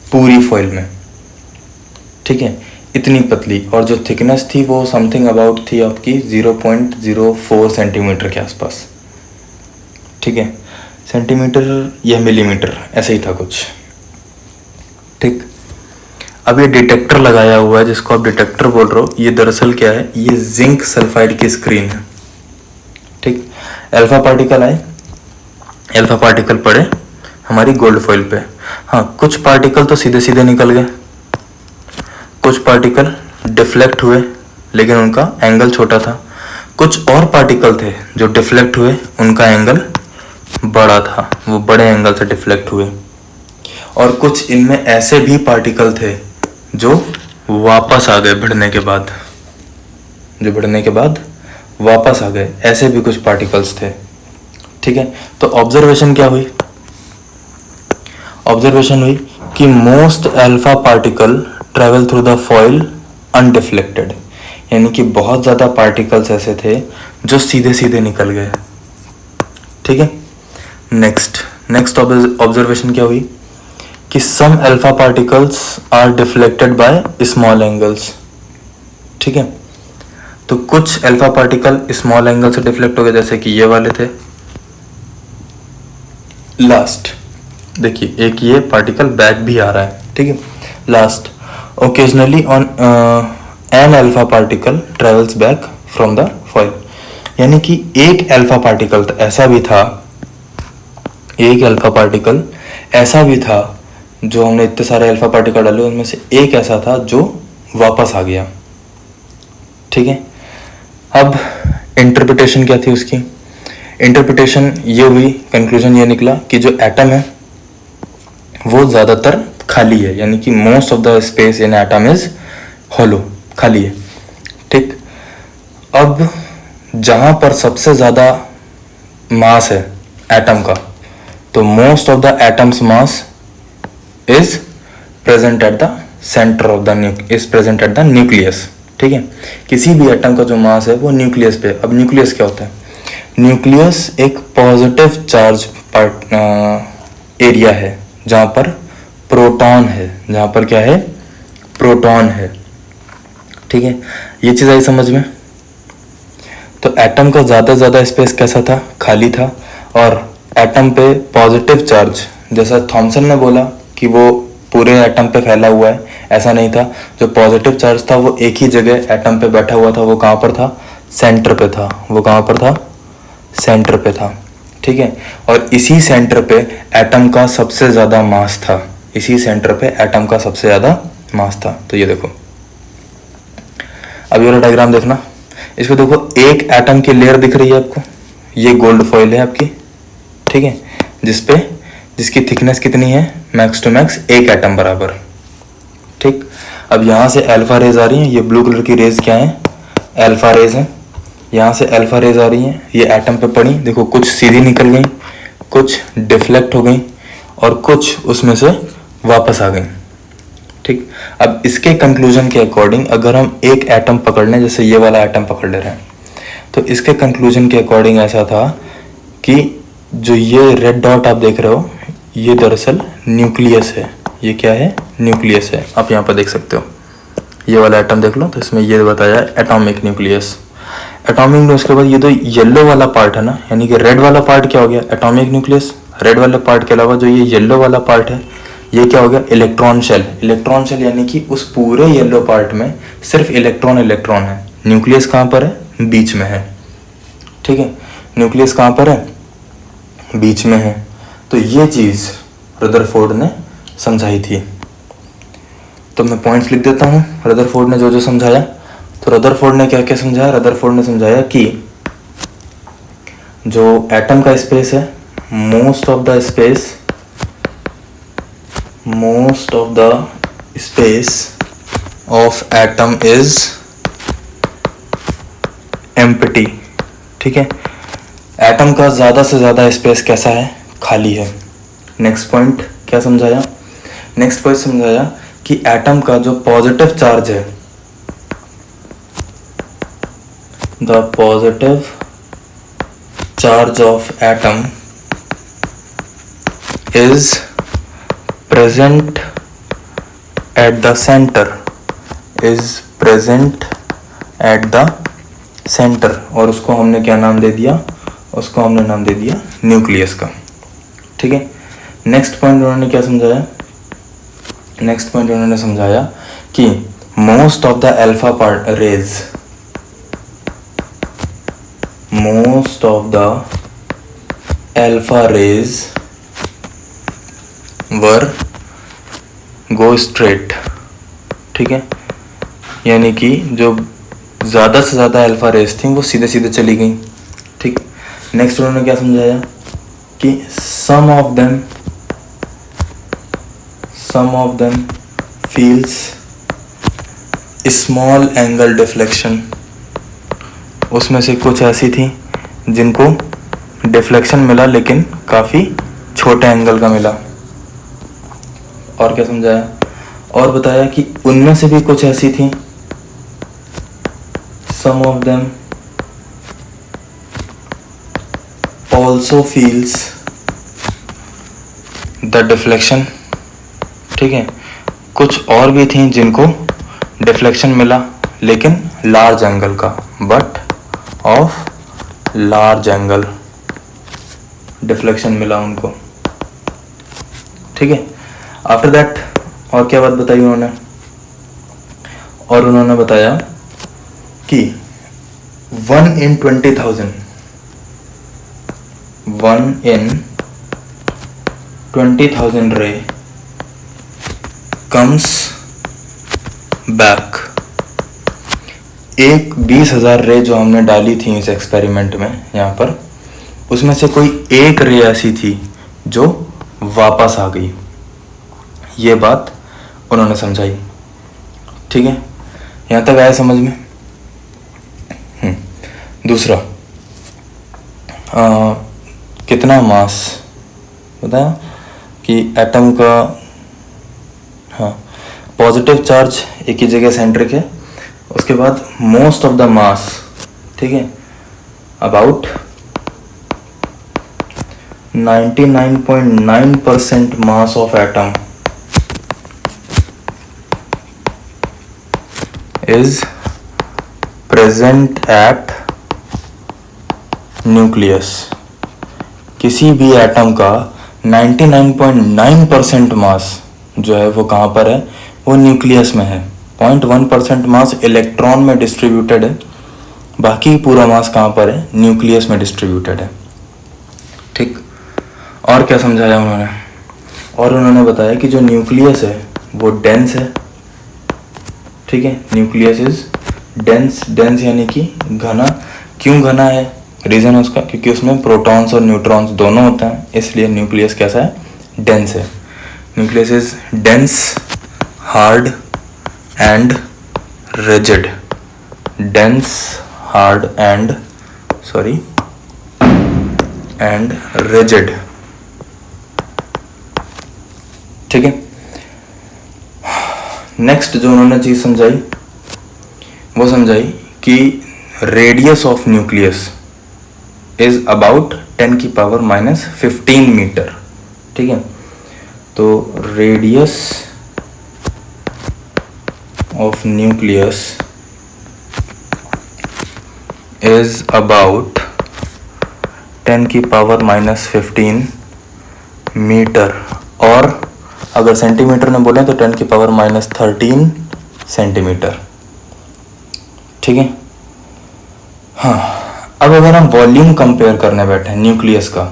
पूरी फॉइल में। ठीक है, इतनी पतली। और जो थिकनेस थी वो समथिंग अबाउट थी आपकी 0.04 सेंटीमीटर के आसपास। ठीक है, सेंटीमीटर या मिलीमीटर ऐसे ही था कुछ। ठीक, अब ये डिटेक्टर लगाया हुआ है जिसको आप डिटेक्टर बोल रहे हो, ये दरअसल क्या है, ये जिंक सल्फाइड की स्क्रीन है। ठीक, अल्फा पार्टिकल आए, अल्फा पार्टिकल पड़े हमारी गोल्ड फॉइल पे। हाँ, कुछ पार्टिकल तो सीधे सीधे निकल गए, कुछ पार्टिकल डिफ्लेक्ट हुए लेकिन उनका एंगल छोटा था। कुछ और पार्टिकल थे जो डिफ्लेक्ट हुए, उनका एंगल बड़ा था, वो बड़े एंगल से डिफ्लेक्ट हुए। और कुछ इनमें ऐसे भी पार्टिकल थे जो वापस आ गए भिड़ने के बाद, जो भिड़ने के बाद वापस आ गए, ऐसे भी कुछ पार्टिकल्स थे। ठीक है, तो ऑब्जर्वेशन क्या हुई, ऑब्जर्वेशन हुई कि most alpha particle travel through the foil undeflected. यानी कि बहुत ज़्यादा पार्टिकल्स ऐसे थे जो सीधे सीधे निकल गए। ठीक है, नेक्स्ट ऑब्जर्वेशन क्या हुई कि some alpha particles are deflected by small angles. ठीक है, तो कुछ अल्फा पार्टिकल स्मॉल एंगल से डिफ्लेक्ट हो गए, जैसे कि ये वाले थे। लास्ट देखिए, एक ये पार्टिकल बैक भी आ रहा है। ठीक है, last occasionally on an alpha particle travels back from the foil. यानी कि एक अल्फा पार्टिकल ऐसा भी था, एक अल्फा पार्टिकल ऐसा भी था, जो हमने इतने सारे अल्फा पार्टिकल डाले उनमें से एक ऐसा था जो वापस आ गया। ठीक है, अब इंटरप्रिटेशन क्या थी उसकी, इंटरप्रिटेशन ये हुई, कंक्लूजन ये निकला कि जो एटम है वो ज़्यादातर खाली है। यानी कि most of the space in atom is hollow, खाली है। ठीक, अब जहाँ पर सबसे ज़्यादा मास है एटम का, तो most of the atoms mass is present at the centre of the is present at the nucleus. ठीक है, किसी भी एटम का जो मास है वो न्यूक्लियस पे। अब न्यूक्लियस क्या होता है, न्यूक्लियस एक पॉजिटिव चार्ज एरिया है जहाँ पर प्रोटॉन है, जहाँ पर क्या है, प्रोटॉन है। ठीक है, ये चीज़ आई समझ में। तो एटम का ज़्यादा से ज़्यादा स्पेस कैसा था, खाली था। और एटम पे पॉजिटिव चार्ज, जैसा थॉमसन ने बोला कि वो पूरे एटम पे फैला हुआ है, ऐसा नहीं था। जो पॉजिटिव चार्ज था वो एक ही जगह एटम पे बैठा हुआ था। वो कहाँ पर था, सेंटर पे था। वो कहाँ पर था, सेंटर पे था। ठीक है, और इसी सेंटर पे एटम का सबसे ज़्यादा मास था, इसी सेंटर पे एटम का सबसे ज़्यादा मास था। तो ये देखो, अब ये वाला डायग्राम देखना, इसको देखो, एक एटम की लेयर दिख रही है आपको, ये गोल्ड फॉइल है आपकी। ठीक है, जिसकी थिकनेस कितनी है, मैक्स टू मैक्स एक एटम बराबर। ठीक, अब यहाँ से अल्फा रेज आ रही हैं, ये ब्लू कलर की रेज क्या है, अल्फा रेज है। यहाँ से अल्फा रेज आ रही हैं, ये एटम पे पड़ी, देखो कुछ सीधी निकल गई, कुछ डिफ्लेक्ट हो गई और कुछ उसमें से वापस आ गई। ठीक, अब इसके कंक्लूजन के अकॉर्डिंग अगर हम एक एटम पकड़ लें, जैसे ये वाला एटम पकड़ ले रहे हैं, तो इसके कंक्लूजन के अकॉर्डिंग ऐसा था कि जो ये रेड डॉट आप देख रहे हो ये दरअसल न्यूक्लियस है। ये क्या है? न्यूक्लियस है। आप यहाँ पर देख सकते हो, ये वाला एटम देख लो, तो इसमें ये बताया एटॉमिक न्यूक्लियस। एटॉमिक न्यूक्लियस के बाद ये तो येलो वाला पार्ट है ना, यानी कि रेड वाला पार्ट क्या हो गया? Atomic nucleus. रेड वाले पार्ट के अलावा जो ये येलो वाला पार्ट है ये क्या हो गया? Electron shell. इलेक्ट्रॉन शेल यानी कि उस पूरे येलो पार्ट में सिर्फ इलेक्ट्रॉन इलेक्ट्रॉन है। न्यूक्लियस कहाँ पर है? बीच में है। ठीक है, न्यूक्लियस कहाँ पर है? बीच में है। तो ये चीज़ रदरफोर्ड ने समझाई थी। तो मैं पॉइंट्स लिख देता हूँ रदरफोर्ड ने जो जो समझाया। तो रदरफोर्ड ने क्या क्या समझाया? रदरफोर्ड ने समझाया कि जो एटम का स्पेस है, most of the space of atom is empty. ठीक है, एटम का ज़्यादा से ज़्यादा स्पेस कैसा है? खाली है। नेक्स्ट पॉइंट क्या समझाया? नेक्स्ट पॉइंट समझाया कि एटम का जो पॉजिटिव चार्ज है, the positive charge of atom is present at the centre, और उसको हमने क्या नाम दे दिया? उसको हमने नाम दे दिया न्यूक्लियस का। ठीक है, नेक्स्ट पॉइंट उन्होंने क्या समझाया? नेक्स्ट पॉइंट उन्होंने समझाया कि most of the alpha raise were go straight. ठीक है, यानी कि जो ज़्यादा से ज़्यादा अल्फा रेज थी वो सीधे सीधे चली गई। ठीक, नेक्स्ट उन्होंने क्या समझाया कि some of them feels small angle deflection. उसमें से कुछ ऐसी थी जिनको डिफ्लेक्शन मिला लेकिन काफ़ी छोटे एंगल का मिला। और क्या समझाया? और बताया कि उनमें से भी कुछ ऐसी थी, some of them also feels the deflection. ठीक है, कुछ और भी थी जिनको डिफ्लेक्शन मिला लेकिन लार्ज एंगल का, but of large angle deflection मिला उनको। ठीक है, आफ्टर दैट और क्या बात बताई उन्होंने? और उन्होंने बताया कि 1 in 20,000 रे कम्स बैक। एक 20,000 रे जो हमने डाली थी इस एक्सपेरिमेंट में यहाँ पर, उसमें से कोई एक रे ऐसी थी जो वापस आ गई। ये बात उन्होंने समझाई। ठीक है, यहाँ तक आया समझ में? दूसरा, कितना मास बताया कि एटम का, हाँ, पॉजिटिव चार्ज एक ही जगह सेंट्रिक है। उसके बाद मोस्ट ऑफ द मास, ठीक है, about 99.9% mass of atom is present at nucleus. किसी भी एटम का 99.9% मास जो है वो कहाँ पर है? वो न्यूक्लियस में है। 0.1% मास इलेक्ट्रॉन में डिस्ट्रीब्यूटेड है, बाकी पूरा मास कहाँ पर है? न्यूक्लियस में डिस्ट्रीब्यूटेड है। ठीक, और क्या समझाया उन्होंने? और उन्होंने बताया कि जो न्यूक्लियस है वो डेंस है। ठीक है, न्यूक्लियस इज डेंस यानी कि घना। क्यों घना है? रीज़न उसका क्योंकि उसमें प्रोटॉन्स और न्यूट्रॉन्स दोनों होते हैं, इसलिए न्यूक्लियस कैसा है? डेंस है। Nucleus is dense, hard and rigid. Dense, hard and rigid. ठीक है, नेक्स्ट जो उन्होंने चीज समझाई वो समझाई कि radius of nucleus is about 10⁻⁻15 metre. ठीक है, तो radius of nucleus is about 10⁻⁻15 metre, और अगर सेंटीमीटर में बोलें तो 10⁻⁻13 सेंटीमीटर। ठीक है, हाँ। अब अगर हम वॉल्यूम कंपेयर करने बैठे न्यूक्लियस का,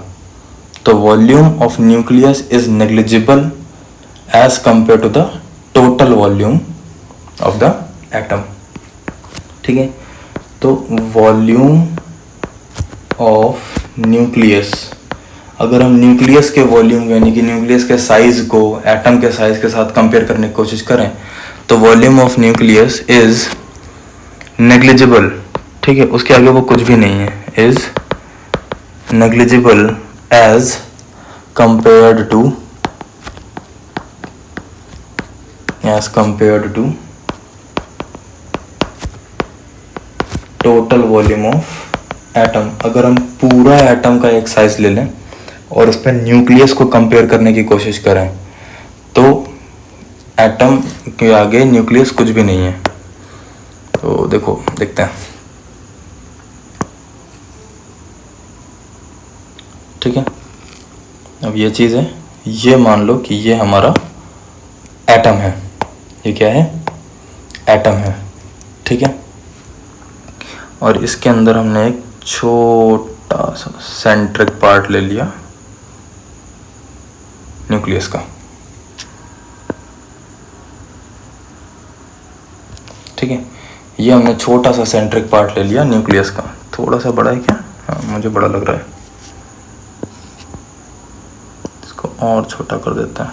तो volume of nucleus is negligible as compare to the total volume of the atom. ठीक है, तो वॉल्यूम ऑफ न्यूक्लियस, अगर हम न्यूक्लियस के वॉल्यूम यानी कि न्यूक्लियस के साइज को एटम के साइज के साथ कंपेयर करने की कोशिश करें, तो volume of nucleus is negligible. ठीक है, उसके आगे वो कुछ भी नहीं है, is negligible as compared to total volume of atom. अगर हम पूरा एटम का एक साइज ले लें और उस पर न्यूक्लियस को कंपेयर करने की कोशिश करें, तो एटम के आगे न्यूक्लियस कुछ भी नहीं है। तो देखते हैं। ठीक है, अब ये चीज़ है, ये मान लो कि ये हमारा एटम है। ये क्या है? एटम है। ठीक है, और इसके अंदर हमने एक छोटा सा सेंट्रिक पार्ट ले लिया न्यूक्लियस का। ठीक है, ये हमने छोटा सा सेंट्रिक पार्ट ले लिया न्यूक्लियस का। थोड़ा सा बड़ा है क्या? हाँ, मुझे बड़ा लग रहा है। इसको और छोटा कर देते हैं,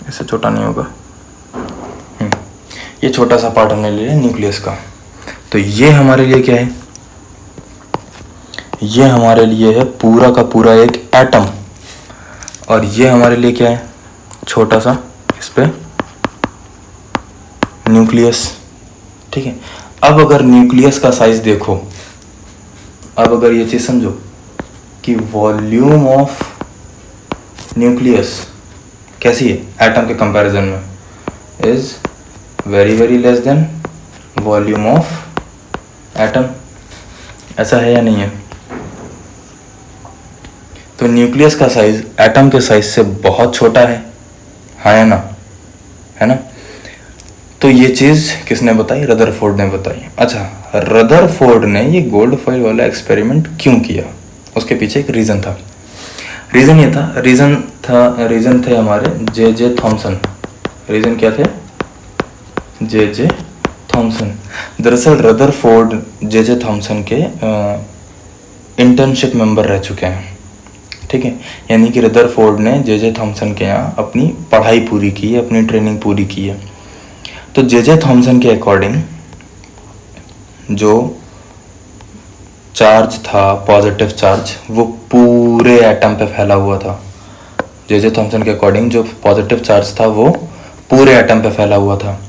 इससे छोटा नहीं होगा। ये छोटा सा पार्ट हमने ले लिया न्यूक्लियस का। तो ये हमारे लिए क्या है? ये हमारे लिए है पूरा का पूरा एक एटम, और ये हमारे लिए क्या है? छोटा सा इस पे न्यूक्लियस। ठीक है, अब अगर न्यूक्लियस का साइज देखो, अब अगर ये चीज समझो कि वॉल्यूम ऑफ न्यूक्लियस कैसी है एटम के कंपैरिजन में, is very very less than volume of atom. ऐसा है या नहीं है? तो न्यूक्लियस का साइज एटम के साइज से बहुत छोटा है, हाँ या ना? है ना? तो ये चीज़ किसने बताई? रदरफोर्ड ने बताई। अच्छा, रदरफोर्ड ने ये गोल्ड फॉइल वाला एक्सपेरिमेंट क्यों किया? उसके पीछे एक रीज़न था। रीज़न थे हमारे जे थॉमसन। रीज़न क्या थे? J Thomson. दरअसल रदरफोर्ड जे थॉमसन के इंटर्नशिप मेंबर रह चुके हैं। ठीक है, यानी कि रदरफोर्ड ने जे थॉमसन के यहाँ अपनी पढ़ाई पूरी की है, अपनी ट्रेनिंग पूरी की है। तो जे थॉमसन के अकॉर्डिंग जो चार्ज था, पॉजिटिव चार्ज, वो पूरे एटम पे फैला हुआ था। जे थॉमसन के अकॉर्डिंग जो पॉजिटिव चार्ज था वो पूरे एटम पे फैला हुआ था।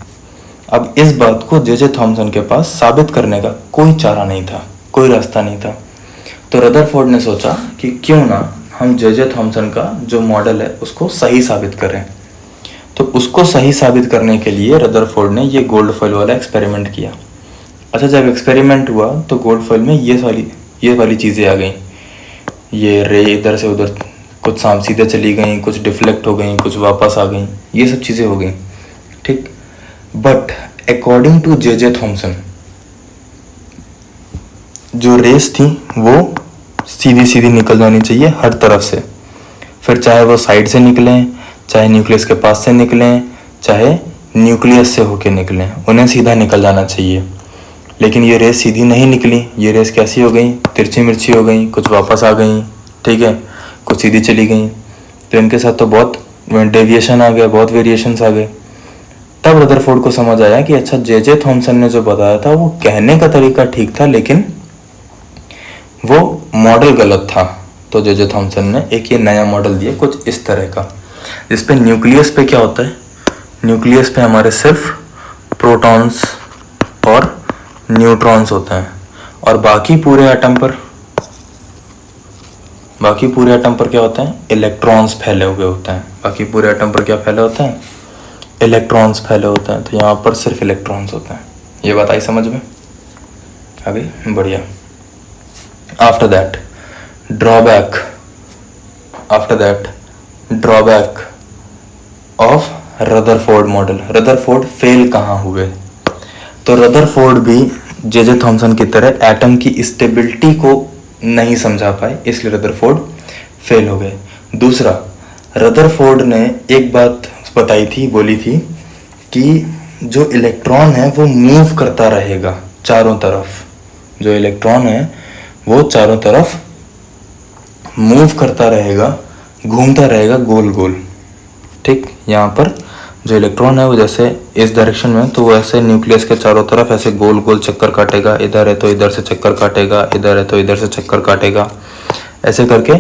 अब इस बात को जे थॉमसन के पास साबित करने का कोई चारा नहीं था, कोई रास्ता नहीं था। तो रदरफोर्ड ने सोचा कि क्यों ना हम जे थॉमसन का जो मॉडल है उसको सही साबित करें। तो उसको सही साबित करने के लिए रदरफोर्ड ने ये गोल्ड फॉइल वाला एक्सपेरिमेंट किया। अच्छा, जब एक्सपेरिमेंट हुआ तो गोल्ड फॉइल में ये वाली चीज़ें आ गई। ये रे इधर से उधर कुछ सीधे चली गई, कुछ डिफ्लेक्ट हो गई, कुछ वापस आ गई, ये सब चीज़ें हो गई। ठीक, but according to J Thomson जो रेस थी वो सीधी सीधी निकल जानी चाहिए हर तरफ से। फिर चाहे वो साइड से निकलें, चाहे न्यूक्लियस के पास से निकलें, चाहे न्यूक्लियस से होके निकलें, उन्हें सीधा निकल जाना चाहिए। लेकिन ये रेस सीधी नहीं निकली, ये रेस कैसी हो गई? तिरछी मिर्ची हो गई, कुछ वापस आ गई, ठीक है, कुछ सीधी चली गई। तो इनके साथ तो बहुत डेविएशन आ गया, बहुत वेरिएशंस आ गए। तब रदरफोर्ड को समझ आया कि अच्छा जे थॉमसन ने जो बताया था वो कहने का तरीका ठीक था लेकिन वो मॉडल गलत था। तो जे थॉमसन ने एक ये नया मॉडल दिया कुछ इस तरह का, जिसपे न्यूक्लियस पे क्या होता है, न्यूक्लियस पे हमारे सिर्फ प्रोटॉन्स और न्यूट्रॉन्स होते हैं और बाकी पूरे एटम पर क्या होते हैं, इलेक्ट्रॉन्स फैले हुए होते हैं। बाकी पूरे एटम पर क्या फैले होते हैं, इलेक्ट्रॉन्स फैले होते हैं। तो यहाँ पर सिर्फ इलेक्ट्रॉन्स होते हैं। ये बात आई समझ में, आ गई, बढ़िया। After that drawback of Rutherford model. Rutherford fail कहाँ हुए, तो रदरफोर्ड भी जे थॉमसन की तरह एटम की स्टेबिलिटी को नहीं समझा पाए, इसलिए रदरफोर्ड फेल हो गए। दूसरा, रदरफोर्ड ने एक बात बताई थी, बोली थी कि जो इलेक्ट्रॉन है वो मूव करता रहेगा चारों तरफ, जो इलेक्ट्रॉन है वो चारों तरफ मूव करता रहेगा, घूमता रहेगा गोल गोल। ठीक, यहाँ पर जो इलेक्ट्रॉन है वो जैसे इस डायरेक्शन में, तो वो ऐसे न्यूक्लियस के चारों तरफ ऐसे गोल गोल चक्कर काटेगा, इधर है तो इधर से चक्कर काटेगा, इधर है तो इधर से चक्कर काटेगा, ऐसे करके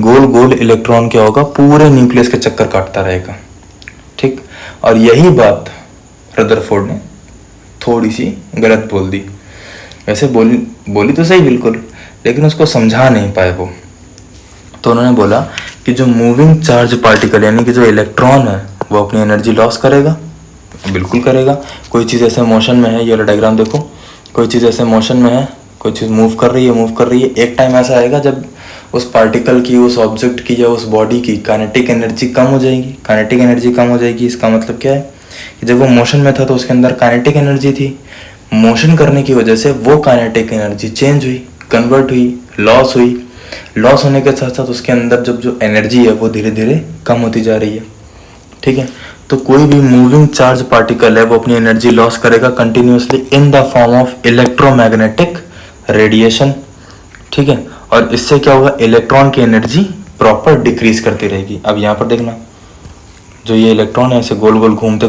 गोल गोल इलेक्ट्रॉन क्या होगा, पूरे न्यूक्लियस के चक्कर काटता रहेगा। ठीक, और यही बात रदरफोर्ड ने थोड़ी सी गलत बोल दी। वैसे बोली तो सही बिल्कुल, लेकिन उसको समझा नहीं पाए वो। तो उन्होंने बोला कि जो मूविंग चार्ज पार्टिकल यानी कि जो इलेक्ट्रॉन है वो अपनी एनर्जी लॉस करेगा, बिल्कुल करेगा। कोई चीज़ ऐसे मोशन में है, ये डायग्राम देखो, कोई चीज़ ऐसे मोशन में है, कोई चीज़ मूव कर रही है, एक टाइम ऐसा आएगा जब उस पार्टिकल की, उस ऑब्जेक्ट की या उस बॉडी की काइनेटिक एनर्जी कम हो जाएगी। इसका मतलब क्या है कि जब वो मोशन में था तो उसके अंदर काइनेटिक एनर्जी थी, मोशन करने की वजह से वो काइनेटिक एनर्जी चेंज हुई, कन्वर्ट हुई, लॉस होने के साथ साथ उसके अंदर जब जो एनर्जी है वो धीरे धीरे कम होती जा रही है। ठीक है, तो कोई भी मूविंग चार्ज पार्टिकल है वो अपनी एनर्जी लॉस करेगा continuously in the form of electromagnetic radiation. ठीक है, और इससे क्या होगा, इलेक्ट्रॉन की एनर्जी प्रॉपर डिक्रीज करती रहेगी। अब यहाँ पर देखना, जो ये इलेक्ट्रॉन है ऐसे गोल गोल घूमते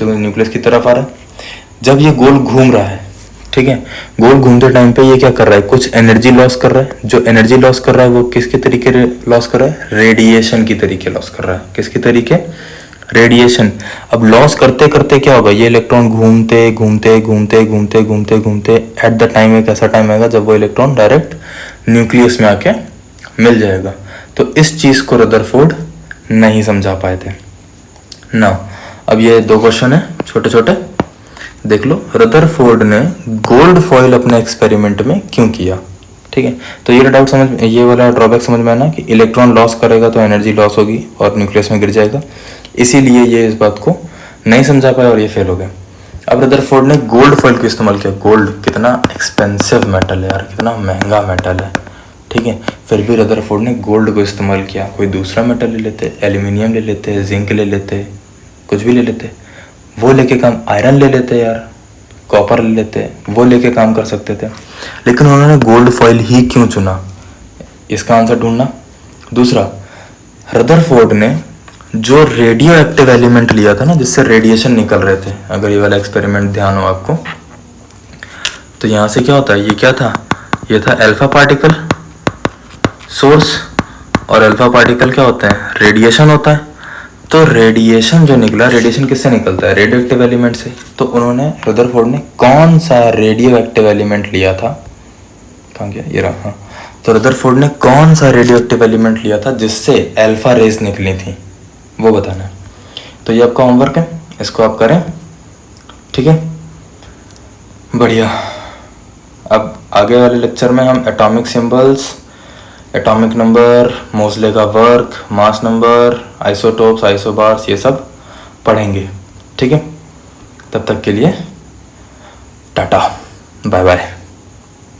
न्यूक्लियस की तरफ आ रहा है। जब ये गोल घूम रहा है, ठीक है, गोल घूमते टाइम पे ये क्या कर रहा है, कुछ एनर्जी लॉस कर रहा है। जो एनर्जी लॉस कर रहा है वो किसके तरीके लॉस कर रहा है, रेडिएशन की तरीके लॉस कर रहा है। किसके तरीके, रेडिएशन। अब लॉस करते करते क्या होगा, ये इलेक्ट्रॉन घूमते एट द टाइम एक ऐसा टाइम आएगा जब वो इलेक्ट्रॉन डायरेक्ट न्यूक्लियस में आके मिल जाएगा। तो इस चीज को रदरफोर्ड नहीं समझा पाए थे ना। अब ये दो क्वेश्चन है छोटे छोटे, देख लो। रदरफोर्ड ने गोल्ड फॉइल अपने एक्सपेरिमेंट में क्यों किया। ठीक है, तो ये डाउट समझ, ये वाला ड्रॉबैक समझ में आना कि इलेक्ट्रॉन लॉस करेगा तो एनर्जी लॉस होगी और न्यूक्लियस में गिर जाएगा, इसीलिए ये इस बात को नहीं समझा पाया और ये फेल हो गया। अब रदरफोर्ड ने गोल्ड फॉइल को इस्तेमाल किया। गोल्ड कितना एक्सपेंसिव मेटल है यार, कितना महंगा मेटल है। ठीक है, फिर भी रदरफोर्ड ने गोल्ड को इस्तेमाल किया। कोई दूसरा मेटल ले लेते, एल्यूमिनियम ले लेते, जिंक ले लेते, कुछ भी ले लेते, वो लेके काम, आयरन ले लेते यार, कॉपर ले लेते, वो लेके काम कर सकते थे, लेकिन उन्होंने गोल्ड फॉइल ही क्यों चुना, इसका आंसर ढूंढना। दूसरा, रदरफोर्ड ने जो रेडियो एक्टिव एलिमेंट लिया था ना, जिससे रेडिएशन निकल रहे थे, अगर ये वाला एक्सपेरिमेंट ध्यान हो आपको, तो यहाँ से क्या होता है, ये क्या था, ये था अल्फा पार्टिकल सोर्स, और अल्फा पार्टिकल क्या होता है, रेडिएशन होता है। तो रेडिएशन जो निकला, रेडिएशन किससे निकलता है, रेडियो एक्टिव एलिमेंट से। तो उन्होंने, रदरफोर्ड ने कौन सा रेडियो एक्टिव एलिमेंट लिया था, कहाँ गया ये रहा, हाँ, तो रदरफोर्ड ने कौन सा रेडियो एक्टिव एलिमेंट लिया था जिससे अल्फा रेज निकली थी, वो बताना है। तो ये आपका होमवर्क है, इसको आप करें। ठीक है, बढ़िया। अब आगे वाले लेक्चर में हम एटॉमिक सिंबल्स, एटॉमिक नंबर, मोज़ले का work, mass number, isotopes, isobars, ये सब पढ़ेंगे। ठीक है, तब तक के लिए टाटा, बाय बाय।